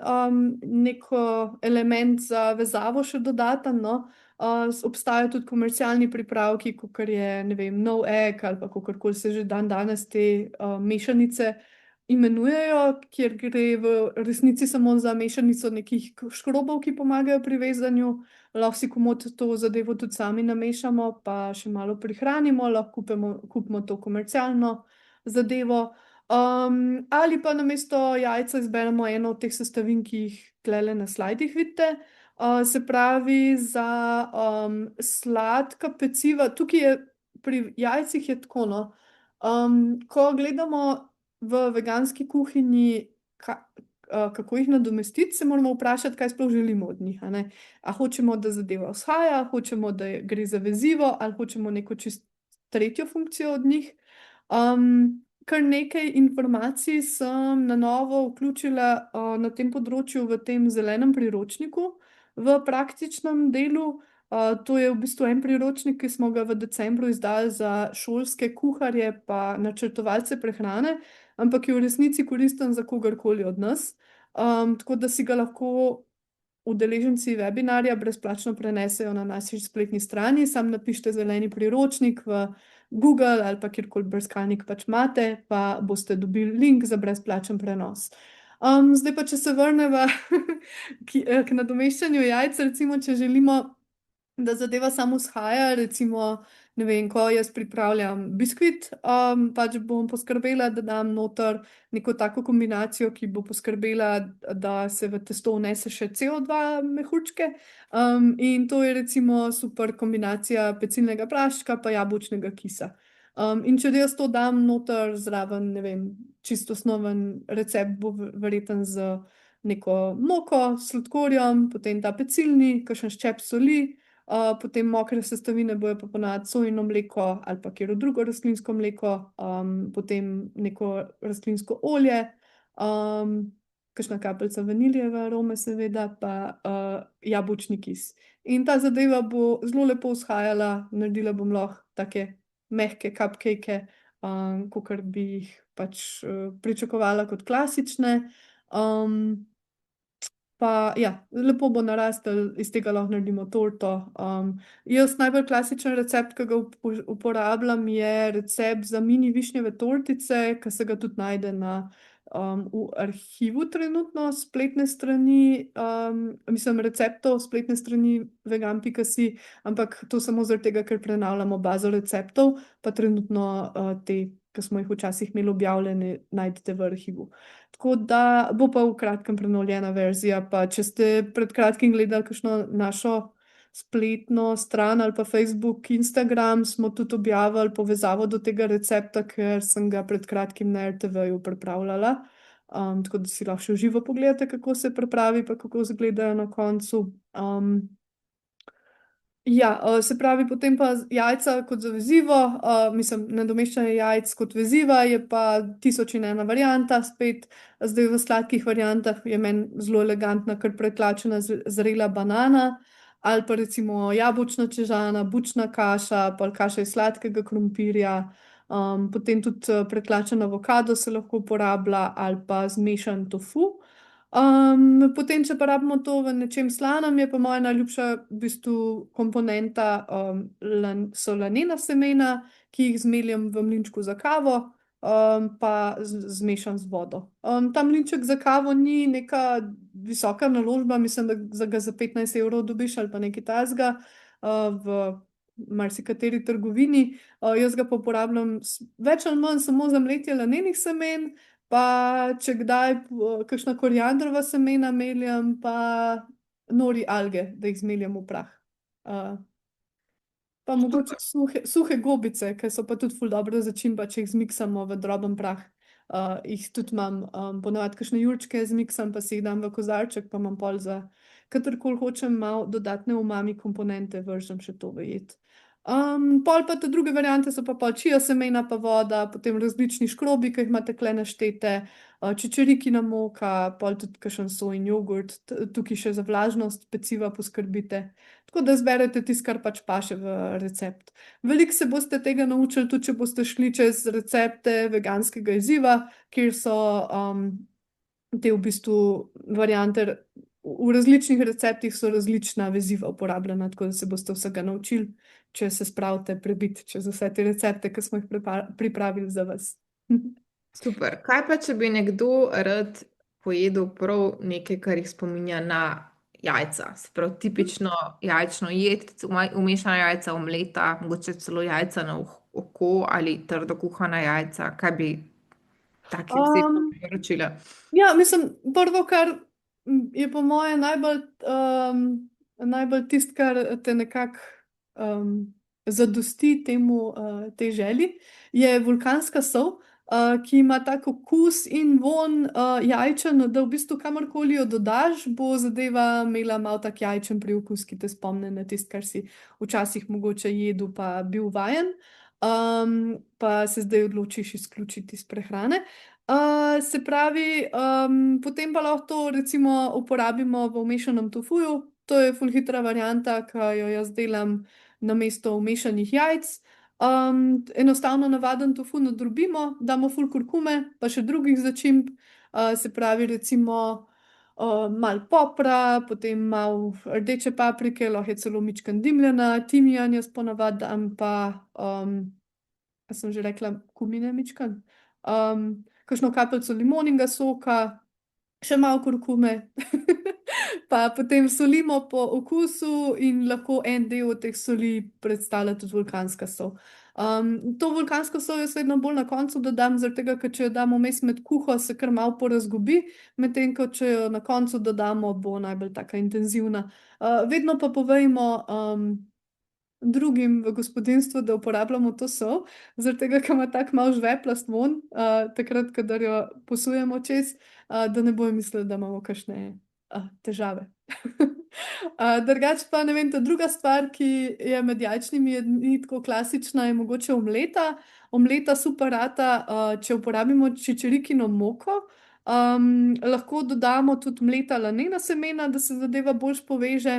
neko element za vezavo še dodaten, no, obstajajo tudi komercialni pripravki, kakor je, ne vem, No Egg ali pa kakorkoli se že danes te mešanice imenujejo, kjer gre v resnici samo za mešanico nekih škrobov, ki pomagajo pri vezanju. Lahko si komot to zadevo tudi sami namešamo, pa še malo prihranimo, lahko kupimo to komercialno zadevo. Ali pa namesto jajca izberemo eno od teh sestavin, ki jih tlele na slajdih vidite. Se pravi, za sladka peciva, tukaj je pri jajcih je tako, no. Ko gledamo v veganski kuhinji, kako jih nadomestiti, se moramo vprašati, kaj sploh želimo od njih, a ne. A hočemo, da zadeva vzhaja, hočemo, da gre za vezivo, ali hočemo neko čisto tretjo funkcijo od njih. Kar nekaj informacij sem na novo vključila na tem področju v tem zelenem priročniku v praktičnem delu. To je v bistvu en priročnik, ki smo ga v decembru izdali za šolske kuharje pa načrtovalce prehrane, ampak je v resnici koristen za kogarkoli od nas. Tako da si ga lahko udeleženci webinarja brezplačno prenesejo na naši spletni strani, sam napišite zeleni priročnik v Google ali pa kjerkoli brskalnik pač imate, pa boste dobili link za brezplačen prenos. Zdaj pa, če se vrneva k nadomeščanju jajc, recimo, če želimo da zadeva samo vzhaja. Recimo, ne vem, ko jaz pripravljam biskvit, pač bom poskrbela, da dam noter neko tako kombinacijo, ki bo poskrbela, da se v testo vnese še CO2 mehurčke. In to je recimo super kombinacija pecilnega praščka pa jabolčnega kisa. In če jaz to dam noter zraven, ne vem, čisto osnoven recept bo verjeten z neko moko, sladkorjem, potem ta pecilni, kakšen ščep soli, potem mokre sestavine bojo pa ponavadi sojino mleko ali pa kjer drugo rastlinsko mleko, potem neko rastlinsko olje, kakšna kapljica vaniljeve arome, seveda, pa jabolčni kis. In ta zadeva bo zelo lepo vzhajala, naredila bom lahko take mehke cupcake, kakor bi jih pač pričakovala kot klasične. Pa ja, lepo bo narastel, iz tega lahko naredimo torto. Jaz najbolj klasičen recept, ki ga uporabljam, je recept za mini višnjeve tortice, ki se ga tudi najde v arhivu trenutno spletne strani, mislim, receptov spletne strani vegan.si, ampak to samo zaradi tega, ker prenavljamo bazo receptov, pa trenutno te, ki smo jih včasih imeli objavljene, najdete v arhivu. Tako da bo pa v kratkem prenovljena verzija. Pa če ste pred kratkim gledali kakšno našo spletno stran ali pa Facebook, Instagram, smo tudi objavili povezavo do tega recepta, ker sem ga pred kratkim na RTV-ju pripravljala. Tako da si lahko še v živo pogledate, kako se pripravi, pa kako izgledajo na koncu. Ja, se pravi, potem pa jajca kot za vezivo, mislim, nadomeščanje jajc kot veziva je pa tisoč in ena varianta, spet zdaj v sladkih variantah je meni zelo elegantna, kar pretlačena zrela banana ali pa recimo jabolčna čežana, bučna kaša, pa kaša iz sladkega krompirja, potem tudi pretlačen avokado se lahko uporablja ali pa zmešan tofu. Potem, če pa rabimo to v nečem slanem, je pa moja najljubša v bistvu komponenta so lanena semena, ki jih zmeljam v mlinčku za kavo, pa zmešam z vodo. Ta mlinček za kavo ni neka visoka naložba, mislim, da ga za 15 evrov dobiš ali pa nekaj takega v marsikateri trgovini. Jaz ga pa uporabljam več ali manj samo za mletje lanenih semen, pa če kdaj kakšna koriandrova semena meljam, pa nori alge, da jih zmeljam v prah. Pa mogoče suhe gobice, ki so pa tudi ful dobra začimba, če jih zmiksamo v droben prah. Jih tudi imam, ponavadi kakšne jurčke zmiksam, pa si jih dam v kozarček, pa imam pol za katerkoli hočem malo dodatne umami komponente, vržem še to v jed. Pol pa te druge variante so pa čija semena pa voda, potem različni škrobi, ki jih imate tukaj naštete, čičerikina moka, pol tudi kakšen sojin jogurt, tukaj še za vlažnost peciva poskrbite. Tako da zberete tisto, kar pač paše v recept. Veliko se boste tega naučili, tudi če boste šli čez recepte veganskega izziva, kjer so te v bistvu variante. V različnih receptih so različna veziva uporabljena, tako da se boste vsega naučili, če se spravite prebiti čez vse te recepte, ki smo jih pripravili za vas. Super. Kaj pa, če bi nekdo rad pojedel prav nekaj, kar jih spominja na jajca? Se pravi, tipično jajčno jed, umešana jajca, omleta, mogoče celo jajca na oko ali trdo kuhana jajca. Kaj bi taki osebi priporočila? Ja, mislim, prvo, kar je po moje najbolj tisto, kar te nekako zadosti tej želji, je vulkanska sol, ki ima tak okus in vonj jajčen, da v bistvu kamorkoli jo dodaš, bo zadeva imela malo tak jajčen priokus, ki te spomne na tisto, kar si včasih mogoče jedel pa bil vajen, pa se zdaj odločiš izključiti iz prehrane. Se pravi, potem pa lahko to recimo uporabimo v mešanem tofuju. To je ful hitra varianta, ki jo jaz delam namesto mešanih jajc. Enostavno navaden tofu nadrobimo, damo ful kurkume, pa še drugih začimb. Se pravi recimo malo popra, potem malo rdeče paprike, lahko je celo mičken dimljena, timijan jaz ponavadi dam, pa sem že rekla kumine mičken. Kakšno kapljico limoninga soka, še malo kurkume, Pa potem solimo po okusu in lahko en del od teh soli predstavlja tudi vulkanska sol. To vulkansko sol jaz vedno bolj na koncu dodam, zaradi tega, ker če jo damo vmes med kuho, se kar malo porazgubi, medtem ko če jo na koncu dodamo, bo najbolj taka intenzivna. Vedno pa povejmo drugim v gospodinjstvu, da uporabljamo to sol, zaradi tega, ker ima tako malo žveplast von, takrat, kadar jo posujemo čez, da ne bojo mislili, da imamo kakšne težave. Drugače pa, ne vem, ta druga stvar, ki je med jajčnimi jedmi tako klasična, je mogoče omleta. Omleta super rata, če uporabimo čičerikino moko. Lahko dodamo tudi mleta lanena semena, da se zadeva boljš poveže.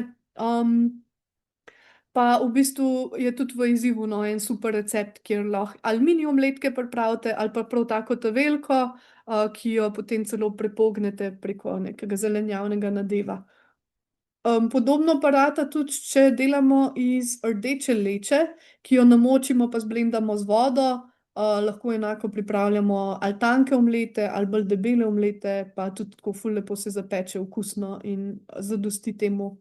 Pa v bistvu je tudi v izzivu en super recept, kjer lahko ali mini omletke pripravite, ali pa prav tako ta veliko, ki jo potem celo prepognete preko nekega zelenjavnega nadeva. Podobno pa rata tudi, če delamo iz rdeče leče, ki jo namočimo pa zblendamo z vodo, lahko enako pripravljamo ali tanke omlete ali bolj debele omlete, pa tudi tako ful lepo se zapeče okusno in zadosti temu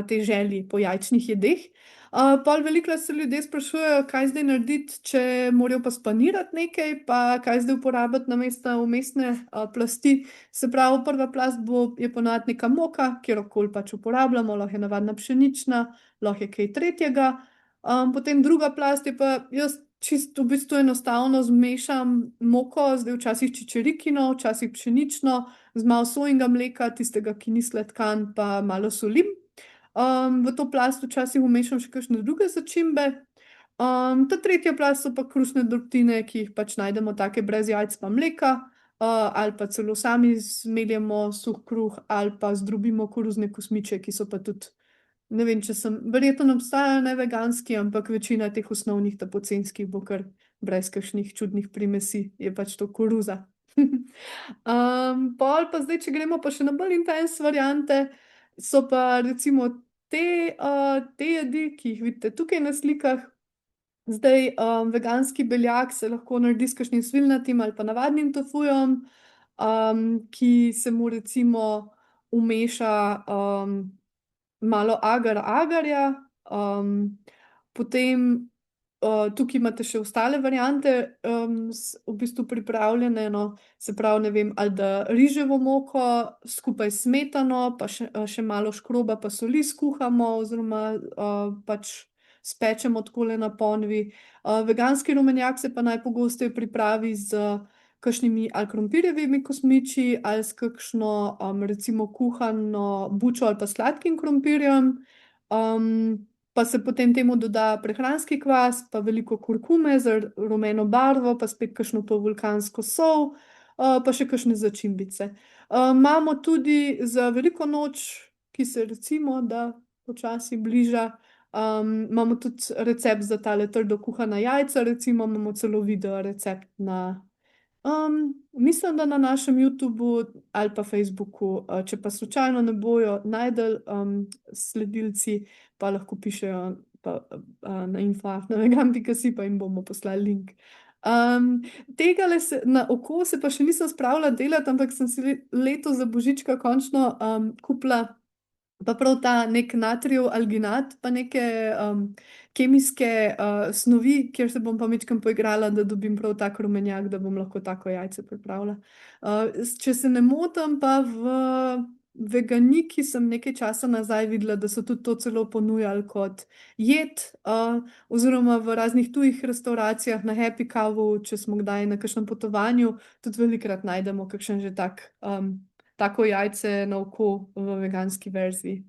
tej želji po jajčnih jedeh. Pol velikokrat se ljudje sprašujejo, kaj zdaj narediti, če morajo pa spanirati nekaj, pa kaj zdaj uporabiti namesto vmesne plasti. Se pravi, prva plast je ponavadi neka moka, kjerokoli pač uporabljamo, lahko je navadna pšenična, lahko je kaj tretjega. Potem druga plast je pa, jaz čisto v bistvu enostavno zmešam moko, zdaj včasih čičerikino, včasih pšenično, z malo sojinga mleka, tistega, ki ni sladkan, pa malo solim. V to plast včasih vmešam še kakšne druge začimbe. Ta tretja plast so pa krušne drobtine, ki jih pač najdemo take brez jajc pa mleka, ali pa celo sami zmeljemo suh kruh, ali pa zdrobimo koruzne kosmiče, ki so pa tudi, ne vem, če verjetno ne obstajajo ne veganski, ampak večina teh osnovnih tapocenskih bo kar brez kakšnih čudnih primesi, je pač to koruza. Pol pa zdaj, če gremo pa še na bolj intense variante, so pa recimo te jedi, ki jih vidite tukaj na slikah. Zdaj, veganski beljak se lahko naredi s kakšnim svilnatim ali pa navadnim tofujem, ki se mu recimo vmeša malo agar-agarja, potem tukaj imate še ostale variante v bistvu pripravljene, no, se pravi, ne vem, ali da riževo moko skupaj s smetano, pa še malo škroba pa soli skuhamo oziroma pač spečemo takole na ponvi. Veganski rumenjak se pa najpogosteje pripravi z kakšnimi ali krompirjevimi kosmiči ali s kakšno recimo kuhano bučo ali pa sladkim krompirjem. Pa se potem temu doda prehranski kvas, pa veliko kurkume za rumeno barvo, pa spet kakšno to vulkansko sol, pa še kakšne začimbice. Imamo tudi za veliko noč, ki se recimo, da počasi bliža, imamo tudi recept za tale trdo kuhana jajca, recimo imamo celo video recept na mislim, da na našem YouTubu ali pa Facebooku, če pa slučajno ne bojo najdel sledilci, pa lahko pišejo na info@vegan.si, pa jim bomo poslali link. Tegale na oko se pa še nisem spravila delati, ampak sem si letos za božička končno kupila pa prav ta nek natrijev alginat, pa neke kemijske snovi, kjer se bom pa majčkeno poigrala, da dobim prav tak rumenjak, da bom lahko tako jajce pripravila. Če se ne motim, pa v Veganiki sem nekaj časa nazaj videla, da so tudi to celo ponujali kot jed, oziroma v raznih tujih restavracijah, na Happy Cowu, če smo kdaj na kakšnem potovanju, tudi velikokrat najdemo kakšen že tako jajce na oko v veganski verziji.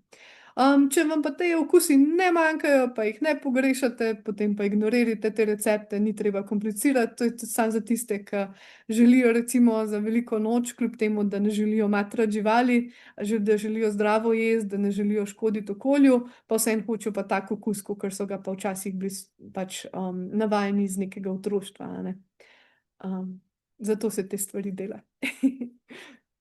Če vam pa te okusi ne manjkajo, pa jih ne pogrešate, potem pa ignorirajte te recepte, ni treba komplicirati, to je tudi samo za tiste, ki želijo recimo za veliko noč, kljub temu, da ne želijo matrati živali, da želijo zdravo jesti, da ne želijo škoditi okolju, pa vseeno hočejo pa tak okus, kakor so ga pa včasih bili pač navajeni iz nekega otroštva, a ne. Zato se te stvari dela.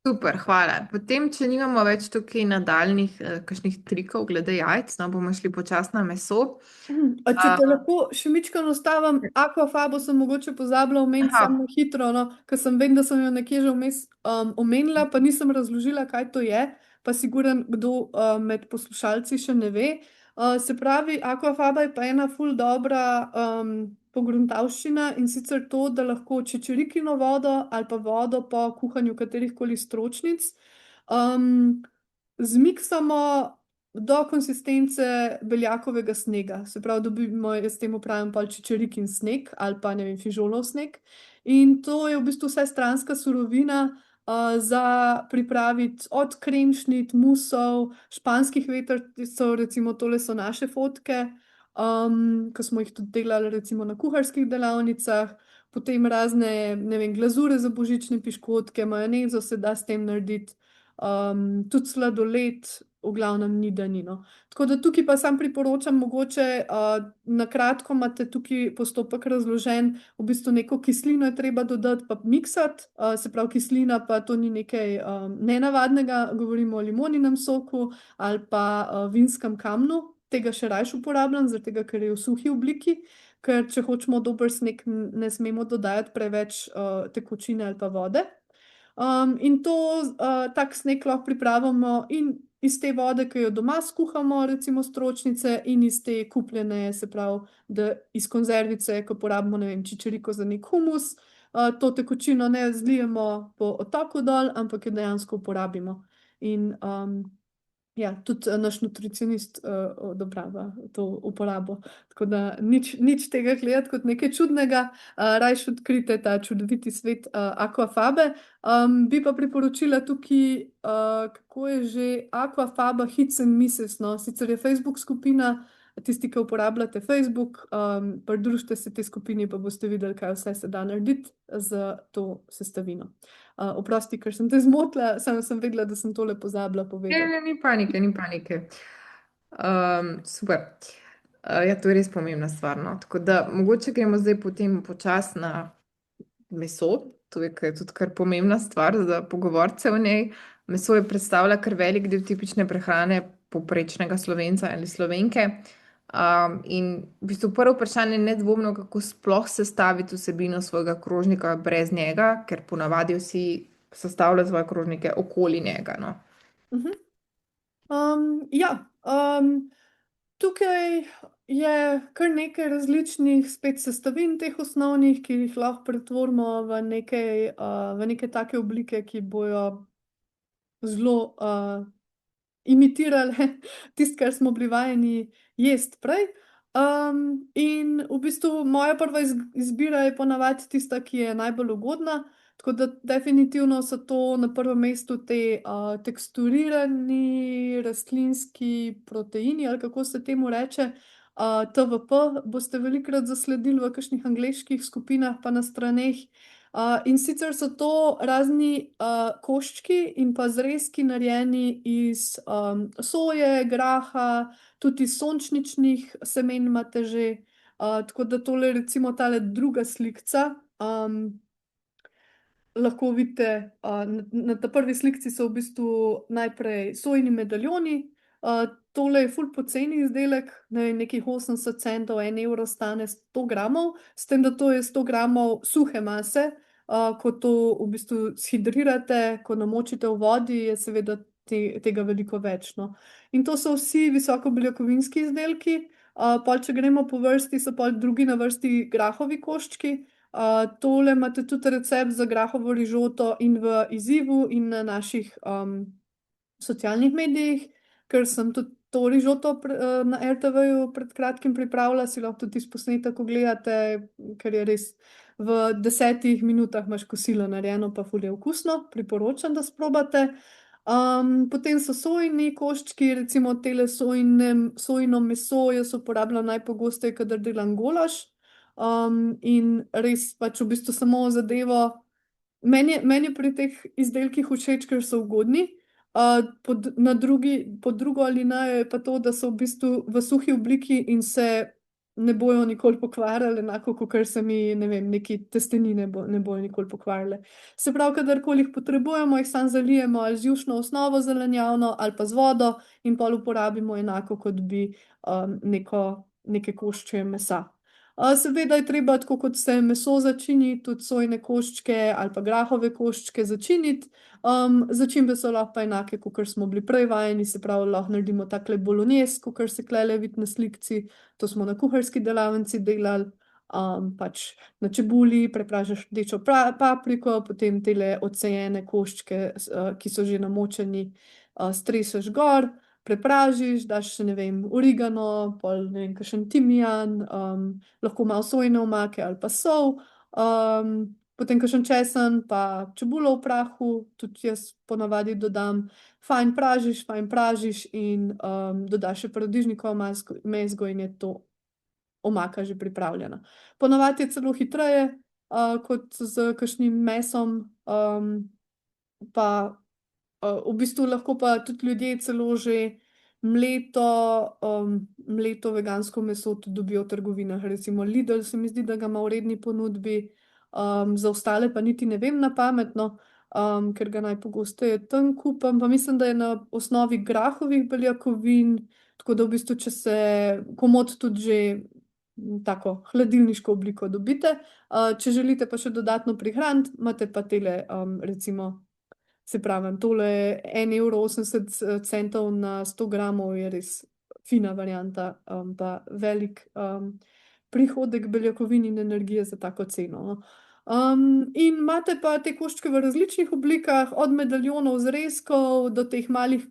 Super, hvala. Potem, če nimamo več tukaj nadaljnih kakšnih trikov glede jajc, no, bomo šli počasi na meso. Če te lahko še majčkeno ustavim, aquafabo sem mogoče pozabila omeniti samo na hitro, no, ker vem, da sem jo nekje že vmes omenila, pa nisem razložila, kaj to je. pa siguren, kdo med poslušalci še ne ve. Se pravi, aquafaba je pa ena ful dobra pogruntavščina, in sicer to, da lahko čičerikino vodo ali pa vodo po kuhanju katerihkoli stročnic zmiksamo do konsistence beljakovega snega. Se pravi, dobimo, jaz temu pravim pol čičerikin sneg ali pa ne vem, fižolov sneg. In to je v bistvu vse stranska surovina za pripraviti od kremšnit, musov, španskih vetrcev, recimo tole so naše fotke, ko smo jih tudi delali recimo na kuharskih delavnicah, potem razne, ne vem, glazure za božične piškotke, majonezo se da s tem narediti, tudi sladoled, v glavnem ni danino. Tako da tukaj pa sam priporočam, mogoče na kratko imate tukaj postopek razložen, v bistvu neko kislino je treba dodati pa miksati, se pravi kislina pa to ni nekaj nenavadnega, govorimo o limoninem soku ali pa vinskem kamnu, tega še rajš uporabljam, zaradi tega, ker je v suhi obliki, ker če hočemo dober sneg, ne smemo dodajati preveč tekočine ali pa vode. In to tak sneg lahko pripravimo in iz te vode, ki jo doma skuhamo, recimo stročnice, in iz te kupljene, se pravi, da iz konzervice, ko porabimo, ne vem, čičeriko za nek humus, to tekočino ne zlijemo po otoku dol, ampak jo dejansko uporabimo. In ja, tudi naš nutricionist odobrava to uporabo. Tako da nič tega gledati kot nekaj čudnega, rajš odkrite ta čudoviti svet aquafabe. Bi pa priporočila tukaj, kako je že, Aquafaba Hits and Misses, no, sicer je Facebook skupina, tisti, ki uporabljate Facebook, pridružite se tej skupini, pa boste videli, kaj vse se da narediti z to sestavino. Oprosti, ker sem te zmotila, samo sem vedela, da sem tole pozabila povedati. Ne, ni panike, ni panike. Super. Ja, to je res pomembna stvar, no. Tako da mogoče gremo zdaj potem počasi na meso, to je tudi kar pomembna stvar za pogovorce o njej. Meso je predstavlja kar velik del tipične prehrane povprečnega Slovenca ali Slovenke. In v bistvu prvo vprašanje je nedvomno, kako sploh sestaviti vsebino svojega krožnika brez njega, ker ponavadi vsi sestavljajo svoje krožnike okoli njega, no. Ja, tukaj je kar nekaj različnih spet sestavin teh osnovnih, ki jih lahko pretvorimo v neke take oblike, ki bojo zelo imitirale tisto, kar smo bili vajeni jesti prej. In v bistvu moja prva izbira je ponavadi tista, ki je najbolj ugodna, tako da definitivno so to na prvem mestu te teksturirani rastlinski proteini, ali kako se temu reče, TVP, boste velikokrat zasledili v kakšnih angleških skupinah pa na straneh. In sicer so to razni koščki in pa zrezki narejeni iz soje, graha, tudi iz sončničnih semen imate že, tako da tole recimo tale druga slikca, lahko vidite, na ta prvi slikci so v bistvu najprej sojini medaljoni, tole je ful poceni izdelek, ne vem, nekih 80 centov, 1 evro stane 100 gramov, s tem, da to je 100 gramov suhe mase. Ko to v bistvu shidrirate, ko namočite v vodi, je seveda tega veliko več, no. In to so vsi visokobeljakovinski izdelki, pol če gremo po vrsti, so pol drugi na vrsti grahovi koščki. Tole imate tudi recept za grahovo rižoto in v izzivu in na naših socialnih medijih, ker sem tudi to rižoto na RTV-ju pred kratkim pripravila, si lahko tudi posnetek ogledate, ker je res v 10 minutah imaš kosilo narejeno, pa ful je okusno, priporočam, da sprobate. Potem so sojini koščki, recimo tele sojino meso jaz uporabljam najpogosteje, kadar delam golaž. In res pač v bistvu samo zadevo, meni je pri teh izdelkih všeč, ker so ugodni. Pod drugo alinejo je pa to, da so v bistvu v suhi obliki in se ne bojo nikoli pokvarili, enako kakor se mi, ne vem, neki testenine ne bojo nikoli pokvarile. Se pravi, kadarkoli jih potrebujemo, jih samo zalijemo ali z jušno osnovo zelenjavno ali pa z vodo in pol uporabimo enako, kot bi neke koščke mesa. Seveda je treba, tako kot se meso začini, tudi sojne koščke ali pa grahove koščke začiniti. Začimbe so lahko pa enake, kot smo bili prej vajeni, se pravi, lahko naredimo takle bolognese, kot se klele vidi na slikci, to smo na kuharski delavnici delali. Pač na čebuli prepražaš rdečo papriko, potem tele odsejene koščke, ki so že namočeni, streseš gor, prepražiš, daš še, ne vem, origano, pol, ne vem, kakšen timijan, lahko malo sojne omake ali pa sol, potem kakšen česen, pa čebulo v prahu, tudi jaz ponavadi dodam, fajn pražiš in dodaš še paradižnikovo mezgo in je to omaka že pripravljena. Ponavadi je celo hitreje, kot z kakšnim mesom, pa v bistvu lahko pa tudi ljudje celo že mleto vegansko meso tudi dobijo v trgovinah. Recimo Lidl se mi zdi, da ga ima v redni ponudbi, za ostale pa niti ne vem na pametno, ker ga najpogosteje tam kupam, pa mislim, da je na osnovi grahovih beljakovin, tako da v bistvu, če se komot tudi že tako hladilniško obliko dobite. Če želite pa še dodatno prihraniti, imate pa tele, recimo, se pravi, tole 1,80 evra na 100 gramov je res fina varianta, pa velik prihodek beljakovin in energije za tako ceno, no. In imate pa te koščke v različnih oblikah, od medaljonov zrezkov do teh malih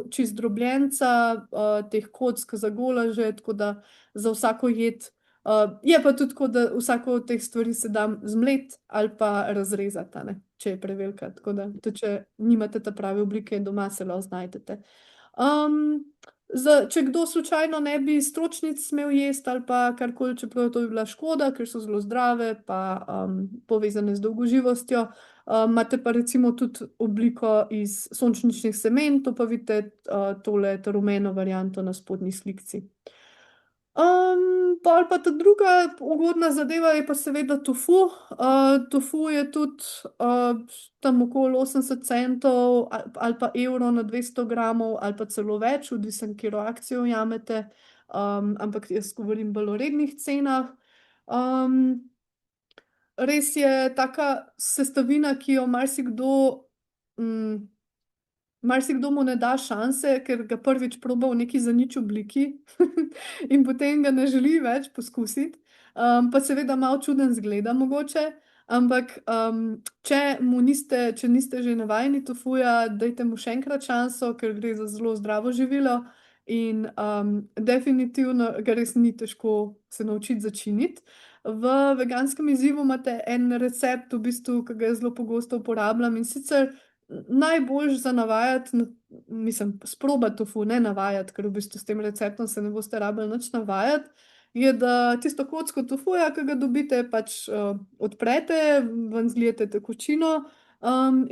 čisto drobljenca, teh kock za golaže, tako da za vsako jed. Je pa tudi tako, da vsako od teh stvari se da zmleti ali pa razrezati, a ne, če je prevelika, tako da tudi če nimate ta prave oblike doma, se lahko znajdete. Če kdo slučajno ne bi stročnic smel jesti ali pa karkoli, čeprav to bi bila škoda, ker so zelo zdrave pa povezane z dolgoživostjo, imate pa recimo tudi obliko iz sončničnih semen, to pa vidite tole rumeno varianto na spodnji slikci. Pol pa ta druga ugodna zadeva je pa seveda tofu. Tofu je tudi tam okoli 80 centov ali pa evro na 200 gramov ali pa celo več, odvisen, katero akcijo ujamete, ampak jaz govorim bolj o rednih cenah. Res je taka sestavina, ki jo marsikdo mu ne da šanse, ker ga prvič proba v neki zanič obliki in potem ga ne želi več poskusiti. Pa seveda malo čuden zgleda mogoče, ampak če niste že navajeni tofuja, dajte mu še enkrat šanso, ker gre za zelo zdravo živilo in definitivno ga res ni težko se naučiti začiniti. V veganskem izzivu imate en recept, v bistvu, ki ga jaz zelo pogosto uporabljam, in sicer najboljše za navajati, mislim, sprobati tofu, ne navajati, ker v bistvu s tem receptom se ne boste rabili nič navajati, je, da tisto kocko tofuja, ki ga dobite, pač odprete, ven zlijete tekočino,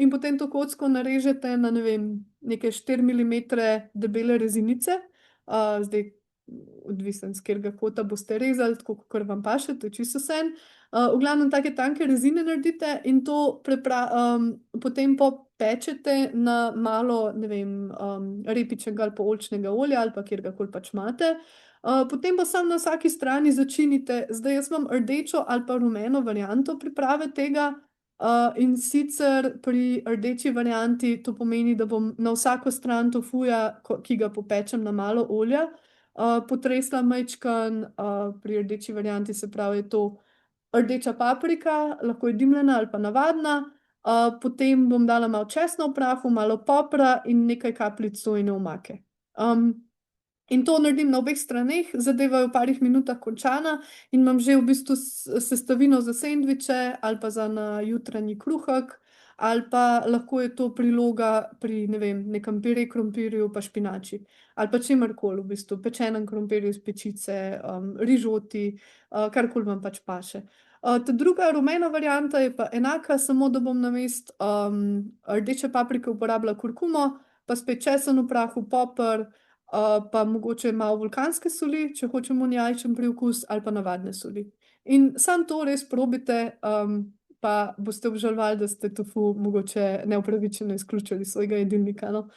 in potem to kocko narežete na, ne vem, neke 4 milimetre debele rezinice. Zdaj odvisen, s katerega kota boste rezali, tako kakor vam paše, to je čisto vseeno. V glavnem take tanke rezine naredite in to potem popečete na malo, ne vem, repičnega ali pa oljčnega olja ali pa kateregakoli pač imate. Potem pa samo na vsaki strani začinite. Zdaj jaz imam rdečo ali pa rumeno varianto priprave tega, in sicer pri rdeči varianti to pomeni, da bom na vsako stran tofuja, ki ga popečem na malo olja, potresla majčkeno, pri rdeči varianti, se pravi, je to rdeča paprika, lahko je dimljena ali pa navadna, potem bom dala malo česna v prahu, malo popra in nekaj kapljic sojine omake. In to naredim na obeh straneh, zadeva je v parih minutah končana in imam že v bistvu sestavino za sendviče ali pa za na jutranji kruhek, ali pa lahko je to priloga pri, ne vem, nekem pire krompirju pa špinači. Ali pa čemerkoli, v bistvu, pečenem krompirju iz pečice, rižoti, karkoli vam pač paše. Ta druga rumena varianta je pa enaka, samo da bom namesto rdeče paprike uporabila kurkumo, pa spet česen v prahu, poper, pa mogoče malo vulkanske soli, če hočemo jajčen priokus, ali pa navadne soli. In samo to res probite, pa boste obžalovali, da ste tofu mogoče neupravičeno izključili iz svojega jedilnika, no.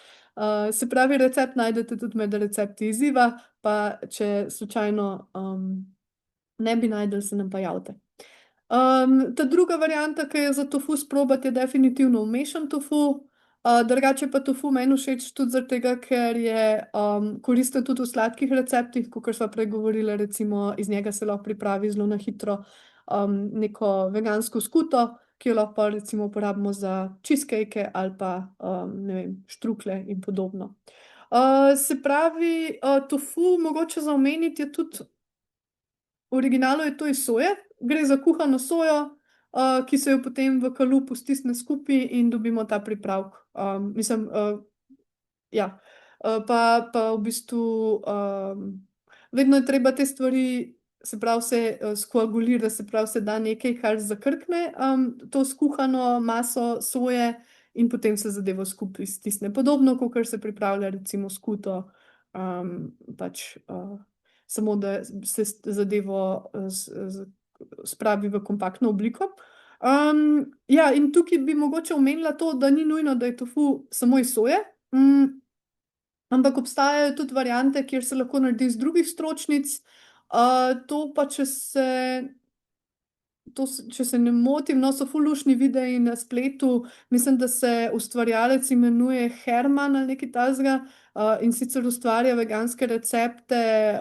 Se pravi, recept najdete tudi med recepti izziva, pa če slučajno ne bi najdel, se nam pa javite. Ta druga varianta, ki je za tofu sprobati, je definitivno umešan tofu. Drugače pa tofu meni všeč tudi zato, ker je koristen tudi v sladkih receptih, kot smo prej govorili, recimo iz njega se lahko pripravi zelo na hitro neko vegansko skuto, ki jo lahko recimo uporabimo za cheesecake ali pa ne vem, štrukle in podobno. Se pravi, tofu, mogoče za omeniti, je tudi v originalu je to iz soje, gre za kuhano sojo, ki se jo potem v kalupu stisne skupaj in dobimo ta pripravek. Mislim, ja. Pa v bistvu vedno je treba te stvari, se pravi, se skoagulira, se pravi, se da nekaj, kar zakrkne to skuhano maso soje in potem se zadevo skupaj stisne. Podobno, kot se pripravlja recimo skuto, pač samo da se zadevo spravi v kompaktno obliko. Ja, in tukaj bi mogoče omenila to, da ni nujno, da je tofu samo iz soje, ampak obstajajo tudi variante, kjer se lahko naredi iz drugih stročnic. To pa, če se ne motim, no, so ful luštni videi na spletu. Mislim, da se ustvarjalec imenuje Herman ali nekaj takega, in sicer ustvarja veganske recepte,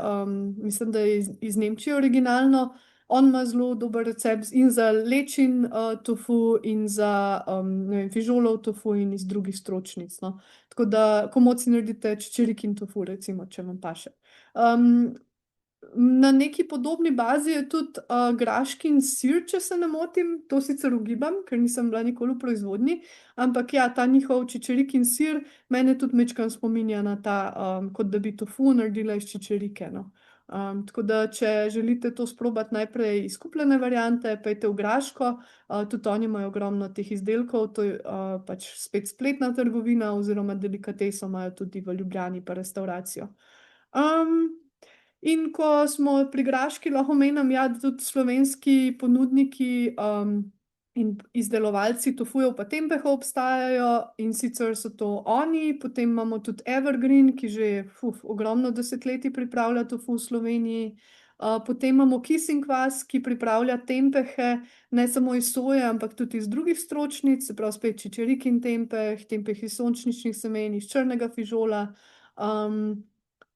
mislim, da je iz Nemčije originalno. On ima zelo dober recept in za lečin tofu in za ne vem, fižolov tofu in iz drugih stročnic, no. Tako da komot si naredite čičirikin tofu, recimo, če vam paše. Na neki podobni bazi je tudi graškin sir, če se ne motim. To sicer ugibam, ker nisem bila nikoli v proizvodnji, ampak ja, ta njihov čičirikin sir mene tudi majčkeno spominja na ta, kot da bi tofu naredila iz čičirike, no. Tako da, če želite to sprobati, najprej izkupljene variante, pojdite v Graško, tudi oni imajo ogromno teh izdelkov, to je pač spet spletna trgovina oziroma delikateso imajo tudi v Ljubljani pa restavracijo. In ko smo pri Graški, lahko omenim, ja, da tudi slovenski ponudniki in izdelovalci tofujev pa tempehov obstajajo, in sicer so to oni, potem imamo tudi Evergreen, ki že ogromno desetletij pripravlja tofu v Sloveniji. Potem imamo Kisinkvas, ki pripravlja tempehe, ne samo iz soje, ampak tudi iz drugih stročnic, se pravi spet čičirikin tempeh, tempeh iz sončničnih semen, iz črnega fižola.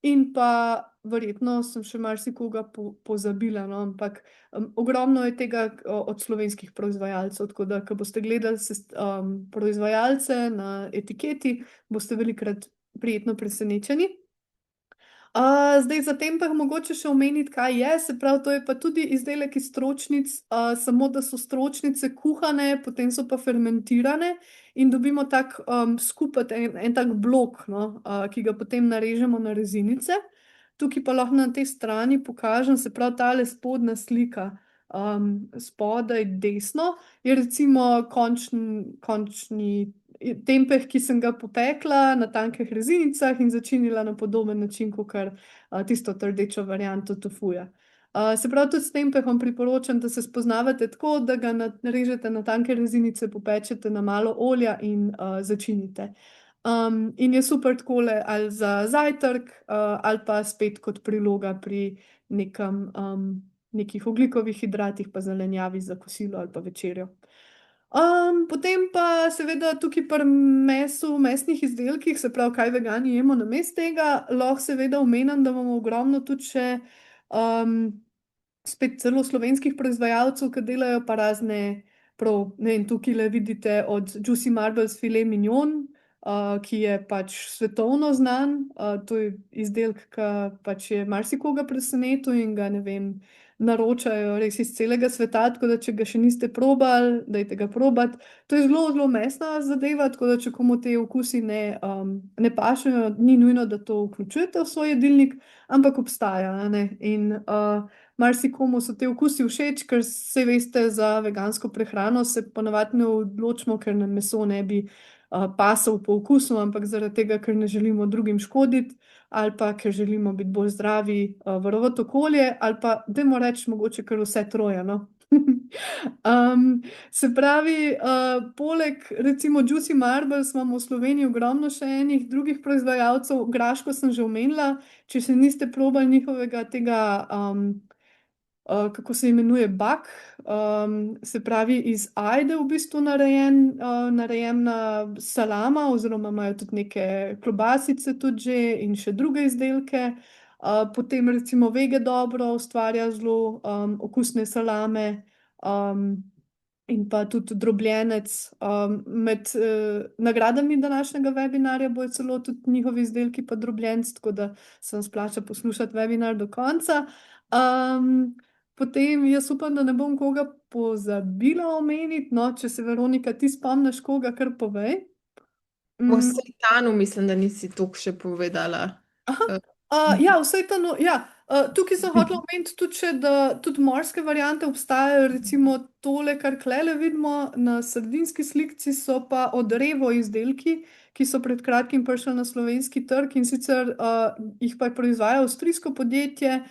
In pa verjetno sem še marsikoga pozabila, no, ampak ogromno je tega od slovenskih proizvajalcev, tako da, ko boste gledali proizvajalce na etiketi, boste velikokrat prijetno presenečeni. Zdaj za tempeh mogoče še omeniti, kaj je, se pravi, to je pa tudi izdelek iz stročnic, samo da so stročnice kuhane, potem so pa fermentirane in dobimo tak skupek, en tak blok, no, ki ga potem narežemo na rezinice. Tukaj pa lahko na tej strani pokažem, se pravi, tale spodnja slika, spodaj desno, je recimo končni tempeh, ki sem ga popekla na tankih rezinicah in začinila na podoben način, kakor tisto rdečo varianto tofuja. Se pravi, tudi s tempehom priporočam, da se spoznavate tako, da ga narežete na tanke rezinice, popečete na malo olja in začinite. In je super takole ali za zajtrk ali pa spet kot priloga pri nekih ogljikovih hidratih pa zelenjavi za kosilo ali pa večerjo. Potem pa seveda tukaj pri mesu, mesnih izdelkih, se pravi, kaj vegani jemo namesto tega, lahko seveda omenim, da imamo ogromno tudi še spet celo slovenskih proizvajalcev, ki delajo pa razne prav, ne vem, tukajle vidite od Juicy Marbles filet mignon, ki je pač svetovno znan. To je izdelek, ki pač je marsikoga presenetil in ga, ne vem, naročajo res iz celega sveta, tako da če ga še niste probali, dajte ga probati. To je zelo, zelo mesna zadeva, tako da če komu te okusi ne pašejo, ni nujno, da to vključujete v svoj jedilnik, ampak obstaja, a ne. In marsikomu so te okusi všeč, ker saj veste, za vegansko prehrano se ponavadi ne odločimo, ker nam meso ne bi pasal po okusu, ampak zaradi tega, ker ne želimo drugim škoditi ali pa ker želimo biti bolj zdravi, varovati okolje, ali pa dajmo reči mogoče kar vse troje, no. Se pravi, poleg recimo Juicy Marbles imamo v Sloveniji ogromno še enih drugih proizvajalcev. Graško sem že omenila, če še niste probali njihovega tega kako se imenuje, bak, se pravi iz ajde v bistvu narejena salama, oziroma imajo tudi neke klobasice tudi že in še druge izdelke. Potem recimo Vege dobro ustvarja zelo okusne salame. In pa tudi drobljenec. Med nagradami današnjega webinarja bojo celo tudi njihovi izdelki pa drobljenec, tako da se vam splača poslušati webinar do konca. Potem jaz upam, da ne bom koga pozabila omeniti, no, če se Veronika ti spomniš koga, kar povej. O sejtanu mislim, da nisi toliko še povedala. Ja, vse to, ja. Tukaj sem hotel omeniti tudi, da tudi morske variante obstajajo, recimo tole, kar klele vidimo na sredinski slikci, so pa od Revo izdelki, ki so pred kratkim prišli na slovenski trg, in sicer jih pa proizvaja avstrijsko podjetje,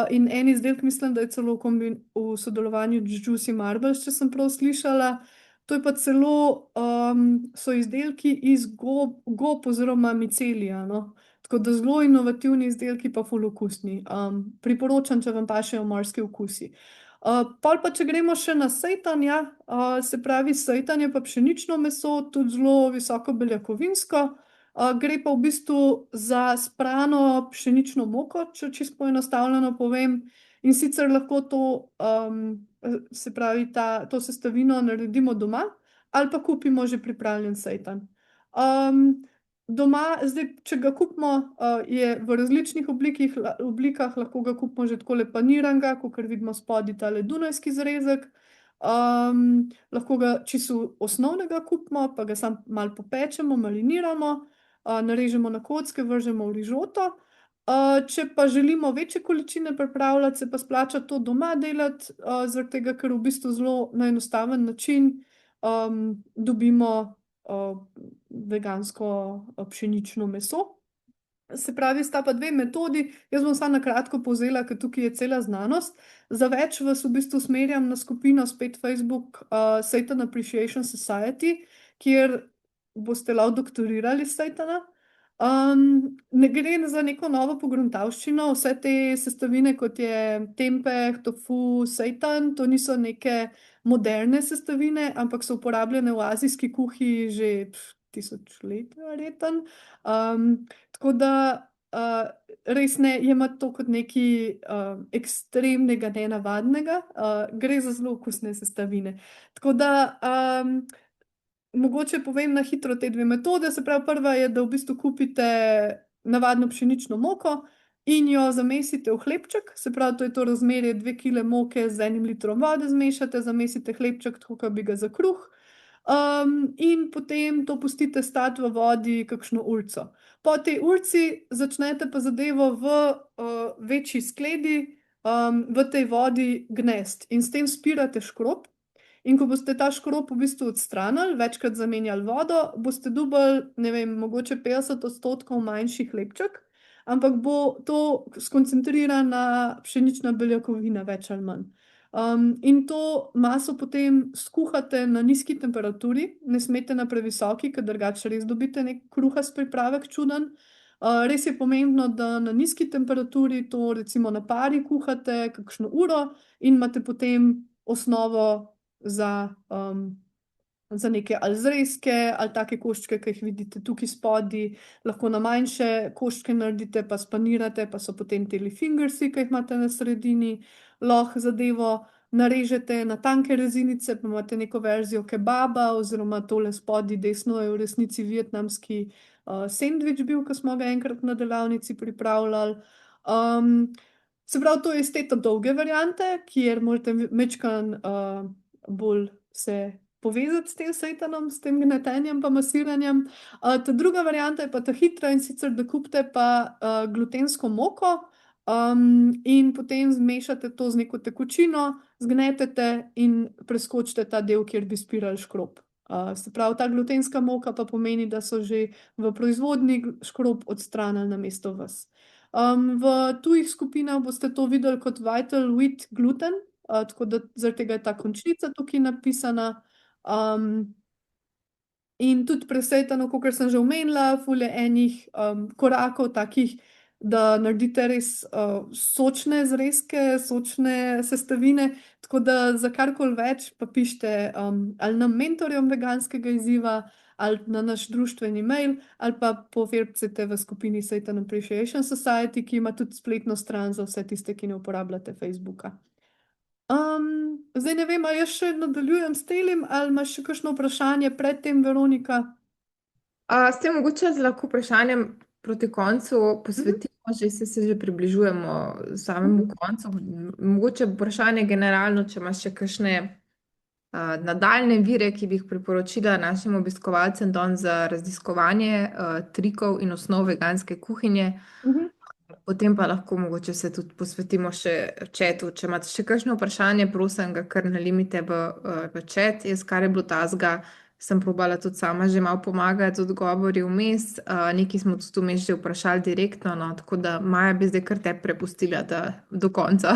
in en izdelek mislim, da je celo v sodelovanju z Juicy Marbles, če sem prav slišala. To je pa celo, so izdelki iz gob oziroma micelija, no. Tako da zelo inovativni izdelki, pa ful okusni. Priporočam, če vam pašejo morski okusi. Pol pa, če gremo še na sejtan, ja, se pravi, sejtan je pa pšenično meso, tudi zelo visoko beljakovinsko. Gre pa v bistvu za sprano pšenično moko, če čisto poenostavljeno povem. In sicer lahko to, se pravi, to sestavino naredimo doma ali pa kupimo že pripravljen sejtan. Doma, zdaj, če ga kupimo, je v različnih oblikah, lahko ga kupimo že takole paniranega, kakor vidimo spodaj tale dunajski zrezek. Lahko ga čisto osnovnega kupimo, pa ga samo malo popečemo, mariniramo, narežemo na kocke, vržemo v rižoto. Če pa želimo večje količine pripravljati, se pa splača to doma delati, zaradi tega, ker v bistvu zelo na enostaven način dobimo vegansko pšenično meso. Se pravi, sta pa dve metodi. Jaz bom samo na kratko povzela, ker tukaj je cela znanost. Za več vas v bistvu usmerjam na skupino spet Facebook Seitan Appreciation Society, kjer boste lahko doktorirali s sejtana. Ne gre za neko novo pogruntavščino, vse te sestavine, kot je tempeh, tofu, seitan, to niso neke moderne sestavine, ampak so uporabljene v azijski kuhinji že 1000 let, verjetno. Tako da res ne jemati to kot nekaj ekstremnega, nenavadnega, gre za zelo okusne sestavine. Tako da mogoče povem na hitro te dve metode. Se pravi, prva je, da v bistvu kupite navadno pšenično moko in jo zamesite v hlebček. Se pravi, to je to razmerje 2 kg moke z 1 litrom vode zmešate, zamesite hlebček, tako kot bi ga za kruh. In potem to pustite stati v vodi kakšno urico. Po tej urici začnete pa zadevo v večji skledi, v tej vodi gnesti in s tem spirate škrob. In ko boste ta škrob v bistvu odstranili, večkrat zamenjali vodo, boste dobili, ne vem, mogoče 50% manjši hlebček, ampak bo to skoncentrirana pšenična beljakovina, več ali manj. In to maso potem skuhate na nizki temperaturi, ne smete na previsoki, ker drugače res dobite nek kruhast pripravek čuden. Res je pomembno, da na nizki temperaturi to recimo na pari kuhate kakšno uro in imate potem osnovo za neke ali zrezke ali take koščke, ki jih vidite tukaj spodaj. Lahko na manjše koščke naredite, pa spanirate, pa so potem teli fingersi, ki jih imate na sredini. Lahko zadevo narežete na tanke rezinice, pa imate neko verzijo kebaba, oziroma tole spodaj desno je v resnici vietnamski sendvič bil, ki smo ga enkrat na delavnici pripravljali. Se pravi, to je iz te dolge variante, kjer morate majčkeno bolj se povezati s tem sejtanom, s tem gnetenjem pa masiranjem. Ta druga varianta je pa ta hitra, in sicer, da kupite pa glutensko moko in potem zmešate to z neko tekočino, zgnetete in preskočite ta del, kjer bi spirali škrob. Se pravi, ta glutenska moka pa pomeni, da so že v proizvodnji škrob odstranili namesto vas. V tujih skupinah boste to videli kot Vital Wheat Gluten, tako da zaradi tega je ta končnica tukaj napisana. In tudi presejtano, kakor sem že omenila, ful je enih korakov takih da naredite res sočne zrezke, sočne sestavine. Tako da za karkoli več pa pišite ali nam mentorjem veganskega izziva, ali na naš društveni mail, ali pa poverbcite v skupini Satan Appreciation Society, ki ima tudi spletno stran za vse tiste, ki ne uporabljate Facebooka. Zdaj ne vem, ali jaz še nadaljujem s telim, ali imaš še kakšno vprašanje pred tem, Veronika? S tem mogoče z lahko vprašanjem proti koncu posvetimo, se že približujemo samemu koncu. Mogoče vprašanje generalno, če imaš še kakšne nadaljne vire, ki bi jih priporočila našim obiskovalcem danes za raziskovanje trikov in osnov veganske kuhinje. Potem pa lahko mogoče se tudi posvetimo še četu. Če imate še kakšno vprašanje, prosim ga kar nalimite v čet. Jaz, kar je bilo tazga, sem probala tudi sama že malo pomagati z odgovori vmes. Nekaj smo tudi vmes že vprašali direktno, no, tako da Maja bi zdaj kar te prepustila do konca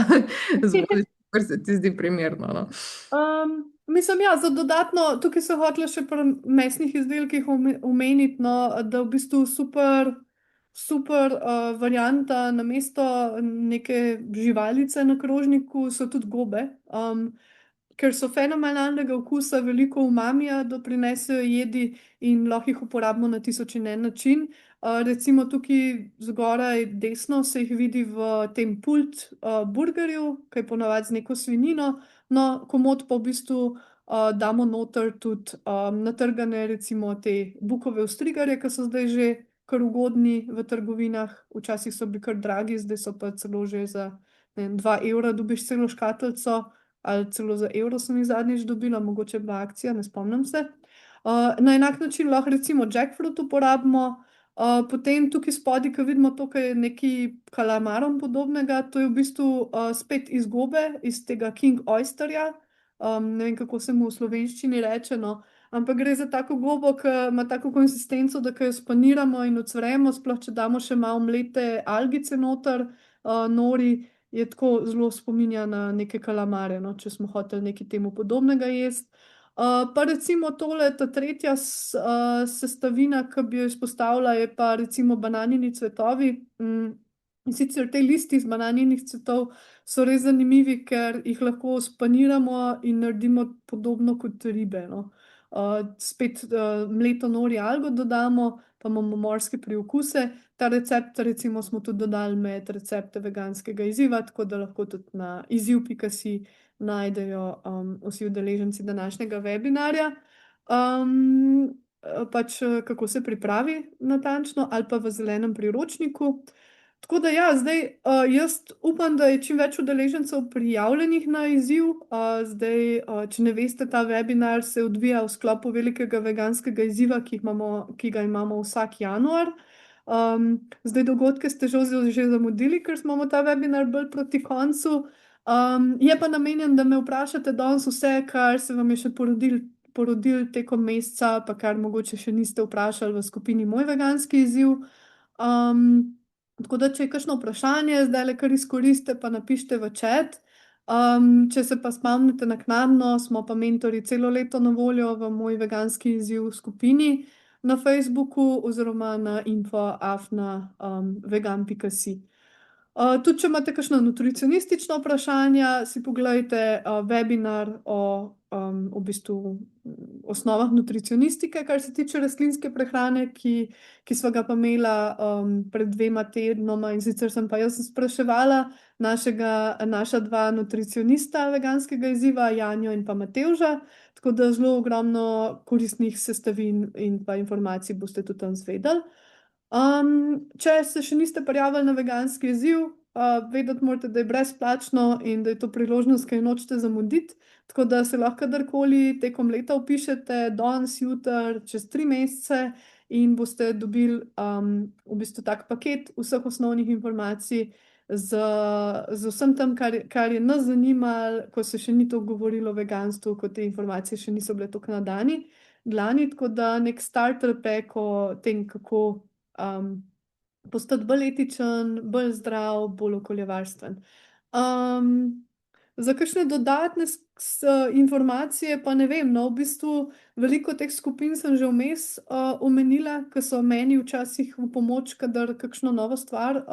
zvoli, kar se ti zdi primerno. No. Mislim, ja, za dodatno, tukaj se hotela še pri mesnih izdelkih omeniti, no, da v bistvu super varianta namesto neke živalice na krožniku so tudi gobe, ker so fenomenalnega okusa, veliko umamija doprinesejo jedi in lahko jih uporabimo na tisoč in en način. Recimo tukaj zgoraj desno se jih vidi v tem pult burgerju, ki je ponavadi z neko svinjino, no komot pa v bistvu damo noter tudi natrgane recimo te bukove ostrigarje, ki so zdaj že kar ugodni v trgovinah, včasih so bili kar dragi, zdaj so pa celo že za 2 evra dobiš celo škatlico, ali celo za evro sem jih zadnjič dobila, mogoče je bila akcija, ne spomnim se. Na enak način lahko recimo jackfruit uporabimo, potem tukaj spodaj, ki vidimo to, kar je neki kalamarom podobnega, to je v bistvu spet iz gobe, iz tega king oysterja, ne vem, kako se mu v slovenščini reče, no, ampak gre za tako gobo, ki ima tako konsistenco, da jo spaniramo in ocvremo, sploh če damo še malo mlete algice noter, nori, je tako zelo spominja na neke kalamare, no, če smo hoteli nekaj temu podobnega jesti. Pa recimo tole, ta tretja sestavina, ki bi jo izpostavila, je pa recimo bananini cvetovi. In sicer te listi iz bananinih cvetov so res zanimivi, ker jih lahko spaniramo in naredimo podobno kot ribe, no. Spet mleto nori algo dodamo, pa imamo morske priokuse. Ta recept recimo smo tudi dodali med recepte veganskega izziva, tako da lahko tudi na izziv.si najdejo vsi udeleženci današnjega webinarja. Pač kako se pripravi natančno, ali pa v zelenem priročniku. Tako da ja, zdaj jaz upam, da je čim več udeležencev prijavljenih na izziv. Zdaj, če ne veste, ta webinar se odvija v sklopu velikega veganskega izziva, ki ga imamo vsak januar. Zdaj dogodke ste že zamudili, ker smo ta webinar bolj proti koncu. Je pa namenjen, da me vprašate danes vse, kar se vam je še porodil tekom meseca, pa kar mogoče še niste vprašali v skupini Moj veganski izziv. Tako da, če je kakšno vprašanje, zdaj le kar izkoriste, pa napišite v chat. Če se pa spomnite naknadno, smo pa mentori celo leto na voljo v Moj veganski izziv skupini na Facebooku oziroma na info@vegan.si. Tudi, če imate kakšna nutricionistična vprašanja, si pogledajte webinar o v bistvu osnovah nutricionistike, kar se tiče rastlinske prehrane, ki sva ga pa imela pred 2 tednoma, in sicer sem pa jaz spraševala naša 2 nutricionista veganskega izziva, Janjo in pa Matevža, tako da zelo ogromno koristnih sestavin in pa informacij boste tudi tam zvedeli. Če se še niste prijavili na veganski izziv, vedeti morate, da je brezplačno in da je to priložnost, ki jo nočete zamuditi, tako da se lahko kadarkoli tekom leta vpišete, danes, jutri, čez 3 mesece, in boste dobili v bistvu tak paket vseh osnovnih informacij z vsem tem, kar je nas zanimalo, ko se še ni toliko govorilo o veganstvu, ko te informacije še niso bile toliko na dlani, tako da nek starter pack o tem, kako postati bolj etičen, bolj zdrav, bolj okoljevarstven. za kakšne dodatne informacije pa ne vem. No, v bistvu veliko teh skupin sem že vmes omenila, ki so meni včasih v pomoč, kadar kakšno novo stvar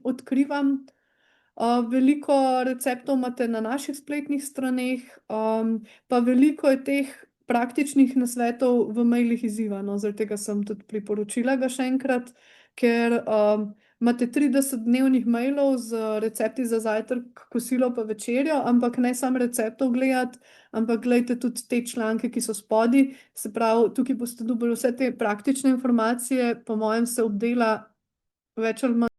odkrivam. Veliko receptov imate na naših spletnih straneh, pa veliko je teh praktičnih nasvetov v mailih izzivano. Zaradi tega sem tudi priporočila ga še enkrat, ker imate 30-dnevnih mailov z recepti za zajtrk, kosilo pa večerjo, ampak ne samo receptov gledati, ampak gledajte tudi te članke, ki so spodaj. Se pravi, tukaj boste dobili vse te praktične informacije, po mojem se obdela več ali manj.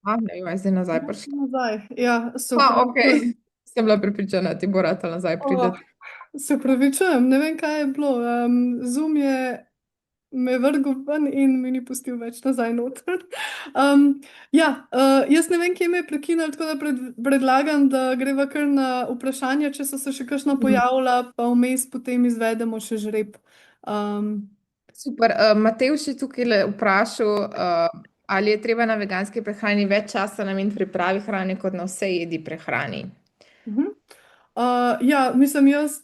Ne vem, a je zdaj nazaj prišla. Nazaj. Ja, se Ok. upravičujem. Sem bila prepričana, da ti bo ratalo nazaj Oh, priti. se upravičujem, ne vem, kaj je bilo. Zoom je me vrgel ven in mi ni pustil več nazaj noter. Ja, jaz ne vem, kje me je prekinil, tako da predlagam, da greva kar na vprašanje, če so se še kakšno pojavila, pa vmes potem izvedemo še žreb. Super. Matevž je tukaj vprašal, ali je treba na veganski prehrani več časa nameniti pripravi hrane kot na vse jedi prehrani. Mhm. Ja, mislim, jaz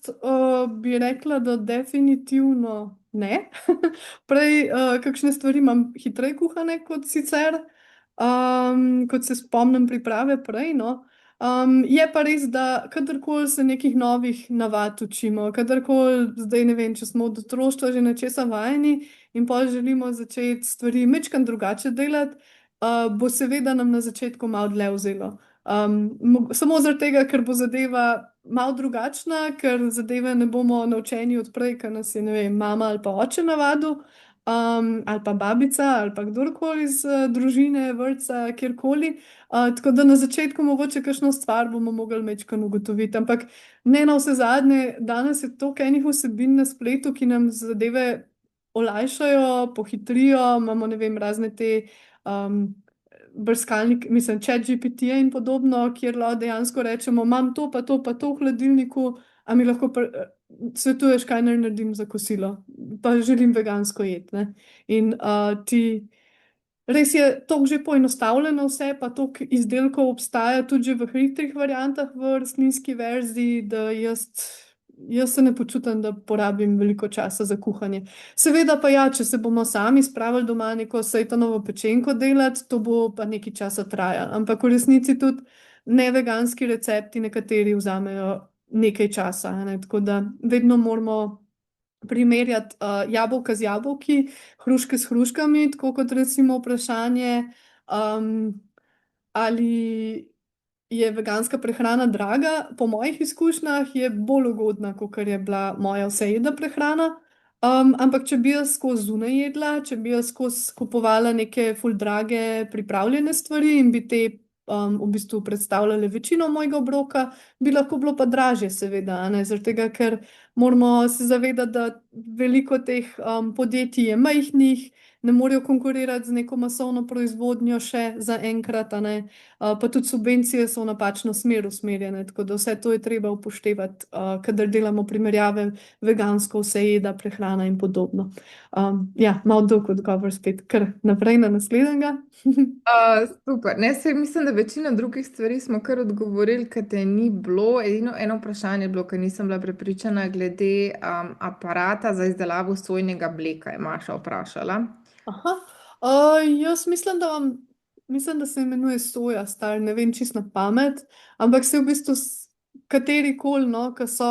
bi rekla, da definitivno ne. Prej, kakšne stvari imam hitreje kuhane kot sicer, kot se spomnim priprave prej. No. Je pa res, da kadarkoli se nekih novih navad učimo, kadarkoli, zdaj ne vem, če smo od otroštva že nečesa vajeni in pa želimo začeti stvari mečkam drugače delati, bo seveda nam na začetku malo dlje vzelo. Samo zaradi tega, ker bo zadeva malo drugačna, ker zadeve ne bomo naučeni odprej, ker nas je, ne vem, mama ali pa oče navadil, ali pa babica ali pa kdorkoli iz družine, vrtca, kjerkoli. Tako da na začetku mogoče kakšno stvar bomo mogli mečkano ugotoviti, ampak ne na vse zadnje, danes je toliko enih vsebin na spletu, ki nam zadeve olajšajo, pohitrijo, imamo, ne vem, razne te. Brskalnik, mislim, ChatGPT in podobno, kjer lahko dejansko rečemo, imam to, pa to, pa to v hladilniku, a mi lahko svetuješ, kaj naj naredim za kosilo, pa želim vegansko jeti. Ne? In ti res je to že poenostavljeno, vse pa toliko izdelkov obstaja tudi že v hitrih variantah v rastlinski verziji, da jaz se ne počutim, da porabim veliko časa za kuhanje. Seveda pa ja, če se bomo sami spravili doma neko sejtonovo pečenko delati, to bo pa nekaj časa trajalo. Ampak v resnici tudi neveganski recepti nekateri vzamejo nekaj časa. Ne? Tako da vedno moramo primerjati jabolka z jabolki, hruške s hruškami, tako kot recimo vprašanje, ali je veganska prehrana draga. Po mojih izkušnjah je bolj ugodna, kot je bila moja vsejedna prehrana. Ampak če bi jaz skozi zunaj jedla, če bi jaz skozi kupovala neke full drage pripravljene stvari in bi te v bistvu predstavljale večino mojega obroka, bi lahko bilo pa dražje, seveda, a ne, zaradi tega, ker moramo se zavedati, da veliko teh podjetij je majhnih, ne morejo konkurirati z neko masovno proizvodnjo še zaenkrat, a ne. Pa tudi subvencije so v napačno smer usmerjene, tako da vse to je treba upoštevati, kadar delamo primerjave vegansko, vsejeda, prehrana in podobno. Ja, malo dolg odgovor spet, kar naprej na naslednjega. Super. Ne, se, mislim, da večina drugih stvari smo kar odgovorili, ker te ni bilo. Edino eno vprašanje je bilo, ker nisem bila prepričana, glede aparata za izdelavo sojnega mleka, je Maša vprašala. Aha. Jaz mislim, mislim, da se imenuje soja, star, ne vem čist na pamet, ampak se v bistvu kateri koli, no, ki so,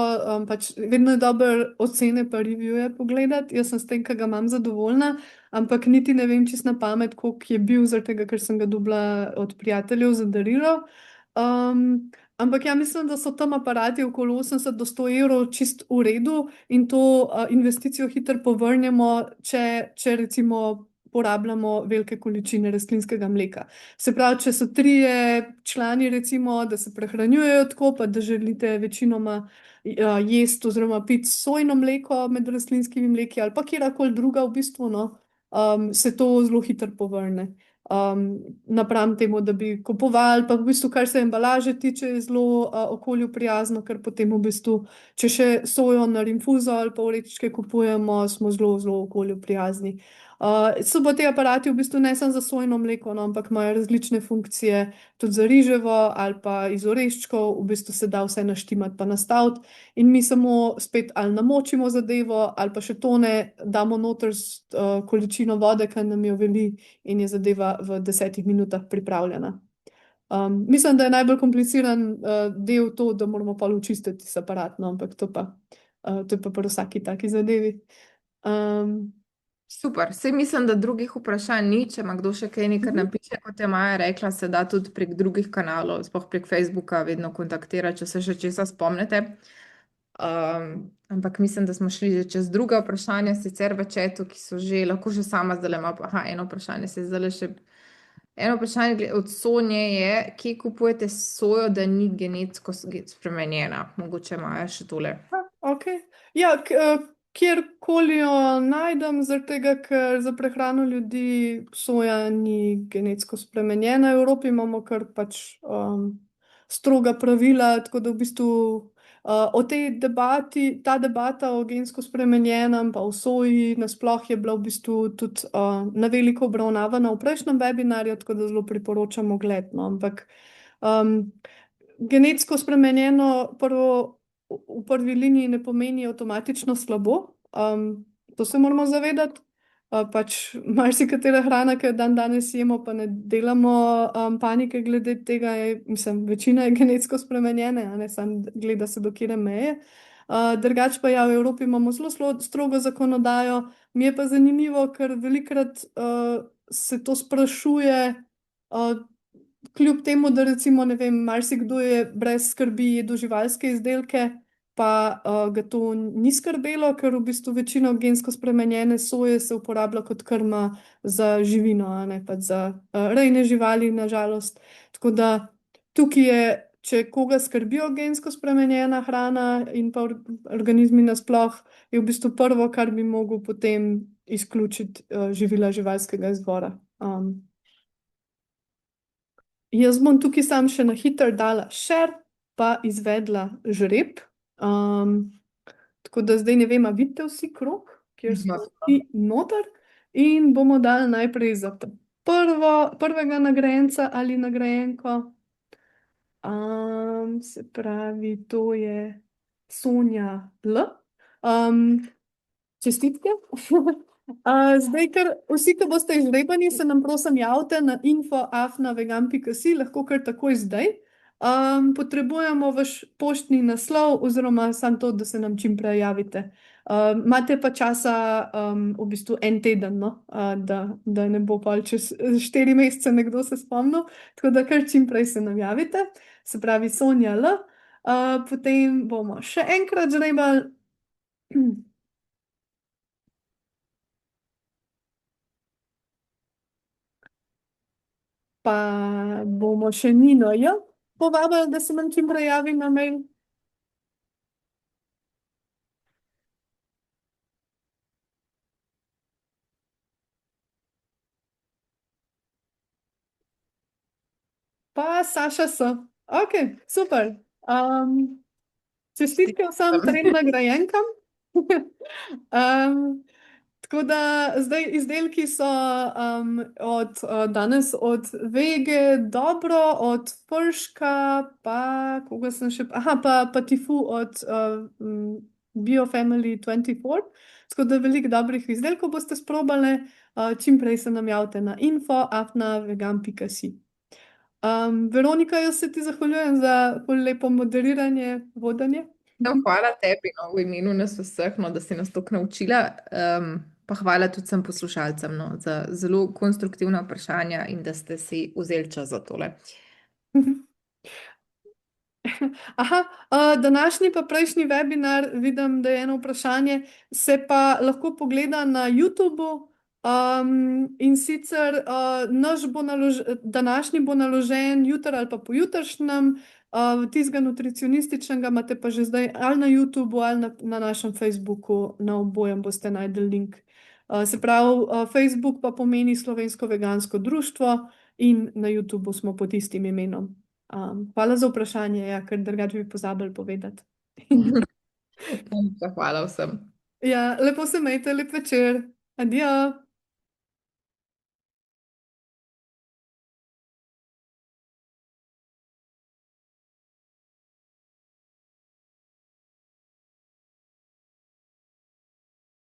pač vedno je dobro ocene pa reviewje pogledati. Jaz sem s tem, ki ga imam, zadovoljna, ampak niti ne vem čist na pamet, koliko je bil, zaradi tega, ker sem ga dobila od prijateljev za darilo. Ampak ja, mislim, da so tam aparati okoli 80 do 100 evrov čist v redu in to investicijo hitro povrnemo, če recimo porabljamo velike količine rastlinskega mleka. Se pravi, če so trije člani, recimo, da se prehranjujejo tako, pa da želite večinoma jesti oziroma piti sojno mleko med rastlinskimi mleki ali pa kjerkoli druga v bistvu, no, se to zelo hitro povrne. napram temu, da bi kupovali, pa v bistvu, kar se embalaže tiče, je zelo okolju prijazno, ker potem v bistvu, če še sojo na rinfuzo ali pa vrečke kupujemo, smo zelo, zelo okolju prijazni. So pa ti aparati v bistvu ne samo za sojno mleko, no, ampak imajo različne funkcije, tudi za riževo ali pa iz oreščkov, v bistvu se da vse naštimati pa nastaviti in mi samo spet ali namočimo zadevo ali pa še to ne damo noter s količino vode, ki nam jo veli in je zadeva v 10 minutah pripravljena. Mislim, da je najbolj kompliciran del to, da moramo pa očistiti s aparatom, ampak to je pa pri vsaki taki zadevi. Super, vse mislim, da drugih vprašanj ni, če ima kdo še kaj nekaj napiše, kot je Maja rekla, se da tudi prek drugih kanalov, sploh prek Facebooka, vedno kontaktirati, če se še česa spomnite. Ampak mislim, da smo šli že čez druga vprašanja, sicer v četu, ki so že, lahko že sama zdaj imam, eno vprašanje se je zdaj še. Eno vprašanje od Sonje je, kje kupujete sojo, da ni genetsko spremenjena? Mogoče Maja še tole. Okay. Ja, kjerkoli jo najdem, zaradi tega, ker za prehrano ljudi soja ni genetsko spremenjena. V Evropi imamo kar pač stroga pravila, tako da v bistvu o tej debati, ta debata o gensko spremenjenem, pa o soji nasploh je bila v bistvu tudi na veliko obravnavana v prejšnjem webinarju, tako da zelo priporočamo gled. No. Ampak genetsko spremenjeno v prvi liniji ne pomeni avtomatično slabo. To se moramo zavedati. Pač marsikatera hrana, ki jo danes jemo, pa ne delamo panike glede tega, mislim, večina je genetsko spremenjena, a ne samo gleda se do kire meje. Drugače pa ja, v Evropi imamo zelo strogo zakonodajo. Mi je pa zanimivo, ker velikokrat se to sprašuje, kljub temu, da recimo, ne vem, marsikdo je brez skrbi jedel živalske izdelke, pa ga to ni skrbelo, ker v bistvu večino gensko spremenjene soje se uporablja kot krma za živino, a ne pa za rejne živali, nažalost. Tako da tukaj je, če koga skrbijo gensko spremenjena hrana in pa organizmi nasploh, je v bistvu prvo, kar bi mogel potem izključiti živila živalskega izvora. Jaz bom tukaj sam še na hitro dala share, pa izvedla žreb. Tako da zdaj ne vem, a vidite vsi krog, kjer smo vsi noter in bomo dali najprej za prvega nagrajenca ali nagrajenko. Se pravi, to je Sonja L. Čestitke. Zdaj, ker vsi, ki boste izžrebani, se nam prosim javite na info@vegan.si, lahko kar takoj zdaj. Potrebujemo vaš poštni naslov oziroma samo to, da se nam čim prej javite. Imate pa časa v bistvu en teden, no? Da ne bo pol čez 4 mesece nekdo se spomnil, tako da kar čim prej se nam javite. Se pravi Sonja L. Potem bomo še enkrat žrebali. Pa bomo še Nino J. povabili, da se nam čim prej javi na mail. Pa Saša S. Ok, super. Čestitke vsem 3 nagrajenkam. Tako da zdaj izdelki so od danes od Vege dobro, od Prška, pa koga sem še, pa Tifu od Biofamily 24. Tako da veliko dobrih izdelkov boste sprobali. Čim prej se nam javite na info@vegan.si. Veronika, jaz se ti zahvaljujem za lepo moderiranje, vodenje. No, hvala tebi, no, v imenu nas vseh, no, da si nas toliko naučila. Pa hvala tudi vsem poslušalcem, no, za zelo konstruktivna vprašanja in da ste si vzeli čas za tole. Današnji pa prejšnji webinar, vidim, da je eno vprašanje, se pa lahko pogleda na YouTubu. In sicer današnji bo naložen jutri ali pa pojutrišnjem, tistega nutricionističnega imate pa že zdaj ali na YouTubu ali na našem Facebooku, na obojem boste najdli link. Se pravi, Facebook pa pomeni Slovensko vegansko društvo in na YouTubu smo pod istim imenom. Hvala za vprašanje, ja, ker drugače bi pozabili povedati. Najlepša hvala vsem. Ja, lepo se imejte, lep večer. Adijo.